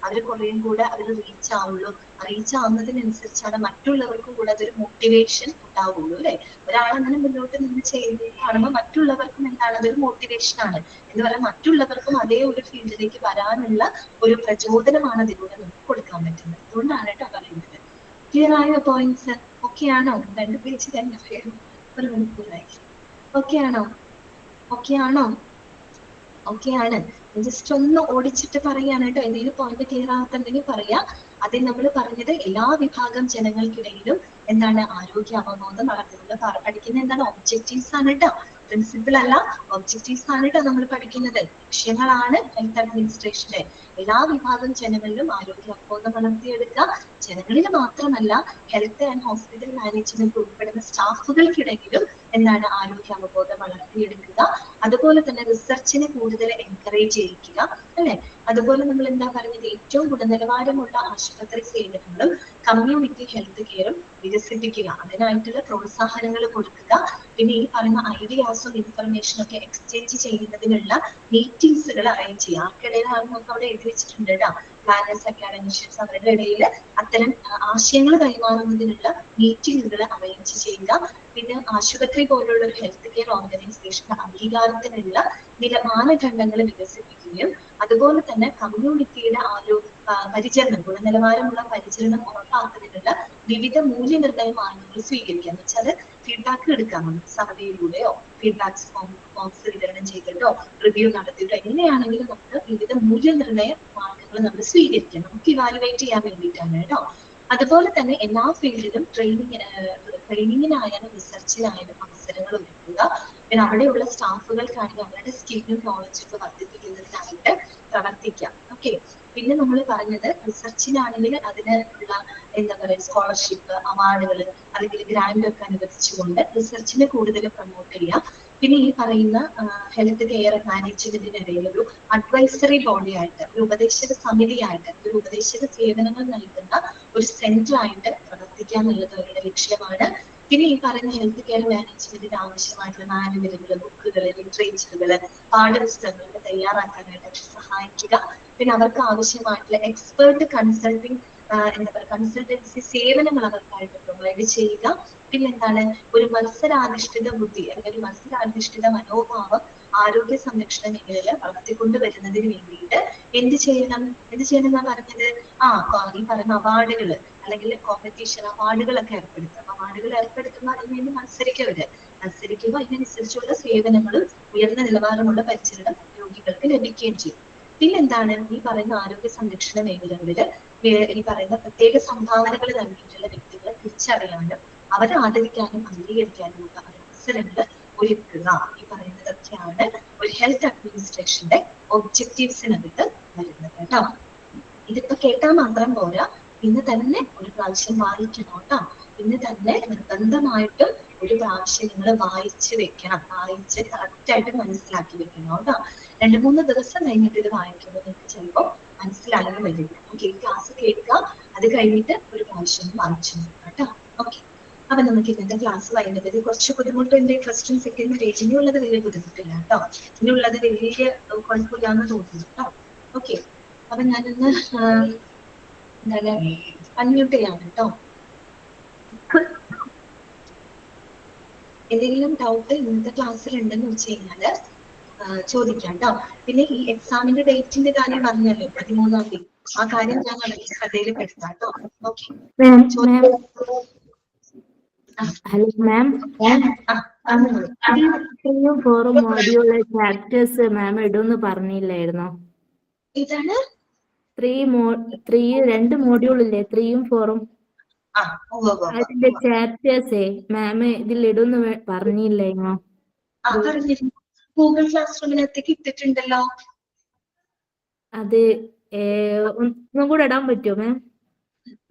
അവര് കുറേയും കൂടെ റീച്ച് ആവുള്ളൂ. റീച്ച് ആവുന്നതിനനുസരിച്ചാണ് മറ്റുള്ളവർക്കും കൂടെ അതൊരു മോട്ടിവേഷൻ ഉണ്ടാവുള്ളൂ അല്ലെ. ഒരാളങ്ങനെ മുന്നോട്ട് നിന്ന് ചെയ്യുന്നത് കാണുമ്പോൾ മറ്റുള്ളവർക്കും എന്താണ്, അതൊരു മോട്ടിവേഷൻ ആണ് എന്ന് പറയാൻ, മറ്റുള്ളവർക്കും അതേ ഒരു ഫീൽഡിലേക്ക് വരാനുള്ള ഒരു പ്രചോദനമാണ് അതിലൂടെ നമുക്ക് കൊടുക്കാൻ പറ്റുന്നത്. അതുകൊണ്ടാണ് കേട്ടോ പറയുന്നത്. ക്ലിയർ ആയ പോയിന്റ്സ്? ഓക്കെ ആണോ? 2 പേജ് തന്നെ വേണം, 1 മണിക്കൂറായി. ഓക്കെ ആണോ? ഓക്കെ ആണോ? ഓക്കെ ആണ്. ജസ്റ്റ് ഒന്ന് ഓടിച്ചിട്ട് പറയാണ് കേട്ടോ. എന്തെങ്കിലും പോയിന്റ് ക്ലിയർ ആകത്തുണ്ടെങ്കിൽ പറയാ. അതിൽ നമ്മൾ പറഞ്ഞത് എല്ലാ വിഭാഗം ജനങ്ങൾക്കിടയിലും എന്താണ് ആരോഗ്യ അവബോധം വളർത്തുന്നത്. പഠിക്കുന്ന എന്താണ്, ഒബ്ജക്റ്റീവ്സ് ആണ് കേട്ടോ, പ്രിൻസിപ്പിൾ അല്ല, ഒബ്ജക്റ്റീവ്സ് ആണ് കേട്ടോ നമ്മൾ പഠിക്കുന്നത്. ലക്ഷ്യങ്ങളാണ് ഹെൽത്ത് അഡ്മിനിസ്ട്രേഷന്റെ. എല്ലാ വിഭാഗം ജനങ്ങളിലും ആരോഗ്യ അവബോധം വളർത്തിയെടുക്കുക. ജനങ്ങളിൽ മാത്രമല്ല, ഹെൽത്ത് ആൻഡ് ഹോസ്പിറ്റൽ മാനേജ്മെന്റ് ഉൾപ്പെടുന്ന സ്റ്റാഫുകൾക്കിടയിലും എന്താണ് ആരോഗ്യ അവബോധം വളർത്തിയെടുക്കുക. അതുപോലെ തന്നെ റിസർച്ചിനെ കൂടുതൽ എൻകറേജ് ചെയ്യിക്കുക അല്ലെ. അതുപോലെ നമ്മൾ എന്താ പറഞ്ഞത്, ഏറ്റവും ഗുണനിലവാരമുള്ള ആശുപത്രി സേവനങ്ങളും കമ്മ്യൂണിറ്റി ഹെൽത്ത് കെയറും വികസിപ്പിക്കുക, അതിനായിട്ടുള്ള പ്രോത്സാഹനങ്ങൾ കൊടുക്കുക. പിന്നെ ഈ പറയുന്ന ഐഡിയാസും ഇൻഫർമേഷനും ഒക്കെ എക്സ്ചേഞ്ച് ചെയ്യുന്നതിനുള്ള മീറ്റിംഗ്സുകൾ അറേഞ്ച് ചെയ്യുക. ആർക്കിടയിലാണ് നമുക്ക് അവിടെ എഴുതി വെച്ചിട്ടുണ്ട് കേട്ടോ, പ്ലാനേഴ്സ്, അക്കാഡമിഷ്യൻസ്, അവരുടെ ഇടയിൽ അത്തരം ആശയങ്ങൾ കൈമാറുന്നതിനുള്ള മീറ്റിംഗുകൾ അറേഞ്ച് ചെയ്യുക. പിന്നെ ആശുപത്രി പോലുള്ള ഒരു ഹെൽത്ത് കെയർ ഓർഗനൈസേഷന്റെ അംഗീകാരത്തിനുള്ള മാനദണ്ഡങ്ങൾ വികസിപ്പിക്കുകയും അതുപോലെ തന്നെ കമ്മ്യൂണിറ്റിയുടെ പരിചരണം, ഗുണനിലവാരമുള്ള പരിചരണം ഉറപ്പാക്കുന്നതിനുള്ള വിവിധ മൂല്യനിർണ്ണയ മാർഗങ്ങൾ സ്വീകരിക്കുക. എന്ന് വെച്ചാൽ ഫീഡ്ബാക്ക് എടുക്കാം, സർവേയിലൂടെയോ ഫീഡ്ബാക്ക് ഫോംസ് വിതരണം ചെയ്തിട്ടോ റിവ്യൂ നടത്തിയിട്ടോ എങ്ങനെയാണെങ്കിലും നമുക്ക് വിവിധ മൂല്യനിർണ്ണയ മാർഗങ്ങൾ നമ്മൾ സ്വീകരിക്കാം, നമുക്ക് ഇവാലുവേറ്റ് ചെയ്യാൻ വേണ്ടിയിട്ടാണ് കേട്ടോ. അതുപോലെ തന്നെ എല്ലാ ഫീൽഡിലും ട്രെയിനിങ്ങിനായാലും റിസർച്ചിനായാലും അവസരങ്ങൾ ഒരുക്കുക. പിന്നെ അവിടെയുള്ള സ്റ്റാഫുകൾക്കാണെങ്കിൽ അവരുടെ സ്കില്ലും നോളജും ഒക്കെ വർദ്ധിപ്പിക്കുന്നതിനായിട്ട് പ്രവർത്തിക്കാം. ഓക്കെ. പിന്നെ നമ്മൾ പറഞ്ഞത് റിസർച്ചിനാണെങ്കിൽ അതിനുള്ള എന്താ പറയുക സ്കോളർഷിപ്പ്, അവാർഡുകൾ അല്ലെങ്കിൽ ഗ്രാൻഡ് ഒക്കെ അനുവദിച്ചുകൊണ്ട് റിസർച്ചിനെ കൂടുതൽ പ്രൊമോട്ട് ചെയ്യാം. പിന്നെ ഈ പറയുന്ന ഹെൽത്ത് കെയർ മാനേജ്മെന്റിനിടയിൽ ഒരു അഡ്വൈസറി ബോഡി ആയിട്ട്, ഒരു ഉപദേശക സമിതിയായിട്ട്, ഒരു ഉപദേശക സേവനങ്ങൾ നൽകുന്ന ഒരു സെന്റർ ആയിട്ട് പ്രവർത്തിക്കുക എന്നുള്ളത് അവരുടെ ലക്ഷ്യമാണ്. പിന്നെ ഈ പറയുന്ന ഹെൽത്ത് കെയർ മാനേജ്മെന്റിന് ആവശ്യമായിട്ടുള്ള മാനുവലുകൾ, ബുക്കുകൾ, ലിറ്ററേച്ചറുകൾ, പാഠപുസ്തകങ്ങൾ തയ്യാറാക്കാനായിട്ട് സഹായിക്കുക. പിന്നെ അവർക്ക് ആവശ്യമായിട്ടുള്ള എക്സ്പേർട്ട് കൺസൾട്ടിങ് എന്താ പറയുക കൺസൾട്ടൻസി സേവനങ്ങൾ അവർക്കായിട്ട് പ്രൊവൈഡ് ചെയ്യുക. പിന്നെന്താണ്, ഒരു മത്സരാധിഷ്ഠിത ബുദ്ധി അല്ലെങ്കിൽ ഒരു മത്സരാധിഷ്ഠിത മനോഭാവം ആരോഗ്യ സംരക്ഷണ മേഖലയിൽ വളർത്തിക്കൊണ്ടുവരുന്നതിന് വേണ്ടിയിട്ട് എന്ത് ചെയ്യണം എന്നാ പറഞ്ഞത്, ഈ പറയുന്ന അവാർഡുകൾ അല്ലെങ്കിൽ കോമ്പറ്റീഷൻ അവാർഡുകളൊക്കെ ഏർപ്പെടുത്തുക. അവാർഡുകൾ ഏർപ്പെടുത്തുമ്പോൾ അതിന് വേണ്ടി മത്സരിക്കുമ്പോൾ അതിനനുസരിച്ചുള്ള സേവനങ്ങളും ഉയർന്ന നിലവാരമുള്ള പരിചരണം രോഗികൾക്ക് ലഭിക്കുകയും ചെയ്യും. പിന്നെന്താണ്, ഈ പറയുന്ന ആരോഗ്യ സംരക്ഷണ മേഖലകളിൽ ഈ പറയുന്ന പ്രത്യേക സംഭാവനകൾ നൽകിയിട്ടുള്ള വ്യക്തികളെ തിരിച്ചറിയാനും അവരെ ആദരിക്കാനും അംഗീകരിക്കാനും ഉള്ള അവസരങ്ങൾ ഒരുക്കുക. ഈ പറയുന്നതൊക്കെയാണ് ഒരു ഹെൽത്ത് അഡ്മിനിസ്ട്രേഷന്റെ ഒബ്ജക്റ്റീവ്സിനകത്ത് വരുന്നത് കേട്ടോ. ഇതിപ്പോ കേട്ടാൽ മാത്രം പോരാ, ഇന്ന് തന്നെ ഒരു പ്രാവശ്യം വായിക്കണം കേട്ടോ. ഇന്ന് തന്നെ നിർബന്ധമായിട്ടും ഒരു പ്രാവശ്യം നിങ്ങൾ വായിച്ച് വെക്കണം. വായിച്ച് കറക്റ്റായിട്ട് മനസ്സിലാക്കി വെക്കണം കേട്ടോ. 2-3 ദിവസം കഴിഞ്ഞിട്ട് ഇത് വായിക്കുമ്പോൾ നിങ്ങൾക്ക് ചിലപ്പോൾ മനസ്സിലാകാൻ വരില്ല. ഓക്കെ, ക്ലാസ് കേൾക്കുക, അത് കഴിഞ്ഞിട്ട് ഒരു പ്രാവശ്യം വായിച്ചു നോക്കാം കേട്ടോ. ഓക്കെ, അപ്പൊ നമുക്ക് ഇന്നത്തെ ക്ലാസ് വൈകുന്നത് കുറച്ച് ബുദ്ധിമുട്ടുണ്ട്. ഫസ്റ്റും സെക്കൻഡും പേജ് ഇനിയുള്ളത് വലിയ ബുദ്ധിമുട്ടില്ല കേട്ടോ. ഇനിയുള്ളത് വലിയ കുഴപ്പമില്ലാന്ന് തോന്നുന്നു കേട്ടോ. ഓക്കെ, അപ്പൊ ഞാനൊന്ന് എന്താണ് അൺമ്യൂട്ട് ചെയ്യാണ് കേട്ടോ. എന്തെങ്കിലും ഡൗട്ട് ഇന്നത്തെ ക്ലാസ്സിൽ ഉണ്ടെന്ന് വെച്ച് കഴിഞ്ഞാല് ചോദിക്കാം കേട്ടോ. പിന്നെ ഈ എക്സാമിന്റെ ഡേറ്റിന്റെ കാര്യം പറഞ്ഞല്ലോ, 13-ാം തീയതി. ആ കാര്യം ഞാൻ വളരെ ശ്രദ്ധയിൽ പെടുത്താം കേട്ടോ. ഓക്കെ, ഹലോ മാം, 3-ഉം 4-ഉം മോഡ്യൂള് ചാപ്റ്റേഴ്സ് മാം ഇടുമെന്ന് പറഞ്ഞില്ലായിരുന്നോ? ഇതാണ് 2 മോഡ്യൂൾ ഇല്ലേ, 3-ഉം 4-ഉം? അതിന്റെ ചാപ്റ്റേഴ്സേ മാം ഇതിൽ ഇടുമെന്ന് പറഞ്ഞില്ലായിരുന്നോ? ഗൂഗിൾ ക്ലാസ് റൂമിനകത്തേക്ക് ഇട്ടിട്ടുണ്ടല്ലോ. അത് ഒന്നും കൂടെ ഇടാൻ പറ്റുമോ മാം?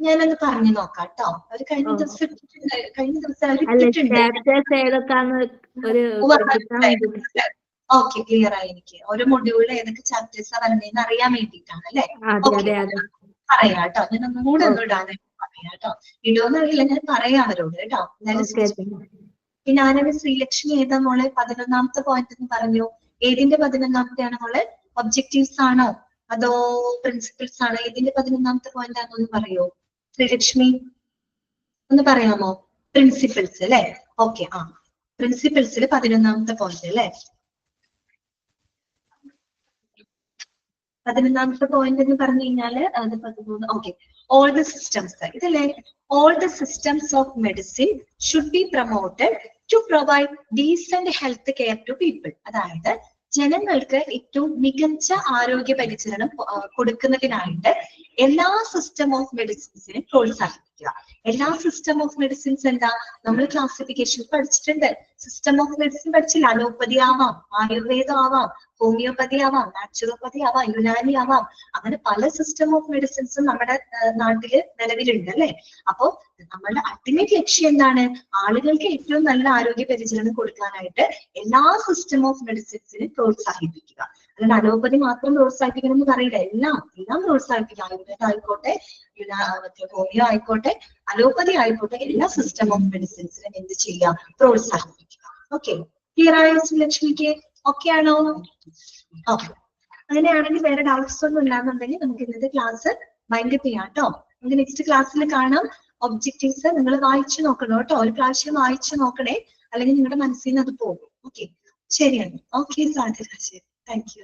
ഞാനത് പറഞ്ഞു നോക്കാം കേട്ടോ. അവർ കഴിഞ്ഞ ദിവസം ചാപ്റ്റേഴ്സ് ഏതൊക്കെയാന്ന് ഒരു ഓക്കെ, ക്ലിയർ ആയി. എനിക്ക് ഒരു മൊഡ്യൂളിൽ ഏതൊക്കെ ചാപ്റ്റേഴ്സാ വരുന്നതെന്ന് അറിയാൻ വേണ്ടിയിട്ടാണ് അല്ലെ? പറയാം കേട്ടോ. ഞാൻ ഒന്നും കൂടെ ഒന്നും ഇടാനായിട്ട് പറയാം കേട്ടോ. ഇടുമെന്ന് അറിയില്ല, ഞാൻ പറയാം അവരോട് കേട്ടോ. പിന്നെ ആരാണ് ശ്രീലക്ഷ്മി ഏതാ മോളെ? 11-ാമത്തെ പോയിന്റ് എന്ന് പറഞ്ഞു. ഏതിന്റെ 11-ാമത്തെയാണ് മോളെ? ഒബ്ജക്റ്റീവ്സ് ആണോ അതോ പ്രിൻസിപ്പിൾസ് ആണോ? ഏതിന്റെ 11-ാമത്തെ പോയിന്റ് ആണെന്ന് പറയോ ശ്രീലക്ഷ്മി? ഒന്ന് പറയാമോ? പ്രിൻസിപ്പിൾസ് അല്ലെ? ഓക്കെ, പ്രിൻസിപ്പിൾസിൽ 11-ാമത്തെ പോയിന്റ് അല്ലെ? 11-ാമത്തെ പോയിന്റ് എന്ന് പറഞ്ഞു കഴിഞ്ഞാല് അത് 13. ഓക്കെ, all the systems, ഇതല്ലേ? all the systems of medicine should be promoted to provide decent health care to people. അതായത് ജനങ്ങൾക്ക് ഏറ്റവും മികച്ച ആരോഗ്യ പരിചരണം കൊടുക്കുന്നതിനായിട്ട് എല്ലാ സിസ്റ്റം ഓഫ് മെഡിസിൻസിനെ പ്രോത്സാഹിപ്പിക്കുക. എല്ലാ സിസ്റ്റം ഓഫ് മെഡിസിൻസ് എന്താ? നമ്മൾ ക്ലാസിഫിക്കേഷൻ പഠിച്ചിട്ടുണ്ട്. സിസ്റ്റം ഓഫ് മെഡിസിൻ പഠിച്ചില്ല. അലോപ്പതി ആവാം, ആയുർവേദം ആവാം, ഹോമിയോപ്പതി ആവാം, നാച്ചുറോപ്പതി ആവാം, യുനാനി ആവാം. അങ്ങനെ പല സിസ്റ്റം ഓഫ് മെഡിസിൻസും നമ്മുടെ നാട്ടില് നിലവിലുണ്ട് അല്ലെ? അപ്പോ നമ്മളുടെ അൾട്ടിമേറ്റ് ലക്ഷ്യം എന്താണ്? ആളുകൾക്ക് ഏറ്റവും നല്ല ആരോഗ്യ പരിചരണം കൊടുക്കാനായിട്ട് എല്ലാ സിസ്റ്റം ഓഫ് മെഡിസിൻസിനെ പ്രോത്സാഹിപ്പിക്കുക. അല്ലാണ്ട് അലോപ്പതി മാത്രം പ്രോത്സാഹിപ്പിക്കണം എന്ന് പറയില്ല. എല്ലാം പ്രോത്സാഹിപ്പിക്കുക. ആയുർവേദം ആയിക്കോട്ടെ, ഹോമിയോ ആയിക്കോട്ടെ, അലോപ്പതി ആയിക്കോട്ടെ, എല്ലാ സിസ്റ്റം ഓഫ് മെഡിസിൻസിനും എന്ത് ചെയ്യുക? പ്രോത്സാഹിപ്പിക്കുക. ഓക്കെ, ക്ലിയർ ആയോ ലക്ഷ്മിക്ക്? ഓക്കെ ആണോ? ഓക്കെ, അങ്ങനെയാണെങ്കിൽ വേറെ ഡൗട്ട്സ് ഒന്നും ഇല്ലാന്നുണ്ടെങ്കിൽ നമുക്ക് ഇന്നത്തെ ക്ലാസ് വൈൻഡ് അപ്പ് ചെയ്യാം കേട്ടോ. നമുക്ക് നെക്സ്റ്റ് ക്ലാസ്സിൽ കാണാം. ഒബ്ജക്റ്റീവ്സ് നിങ്ങൾ വായിച്ചു നോക്കണം കേട്ടോ. ഒരു പ്രാവശ്യം വായിച്ചു നോക്കണേ, അല്ലെങ്കിൽ നിങ്ങളുടെ മനസ്സിൽ നിന്ന് അത് പോകും. ഓക്കെ, ശരിയാണ്. ഓക്കെ സാധ്യത, ശരി, താങ്ക് യു.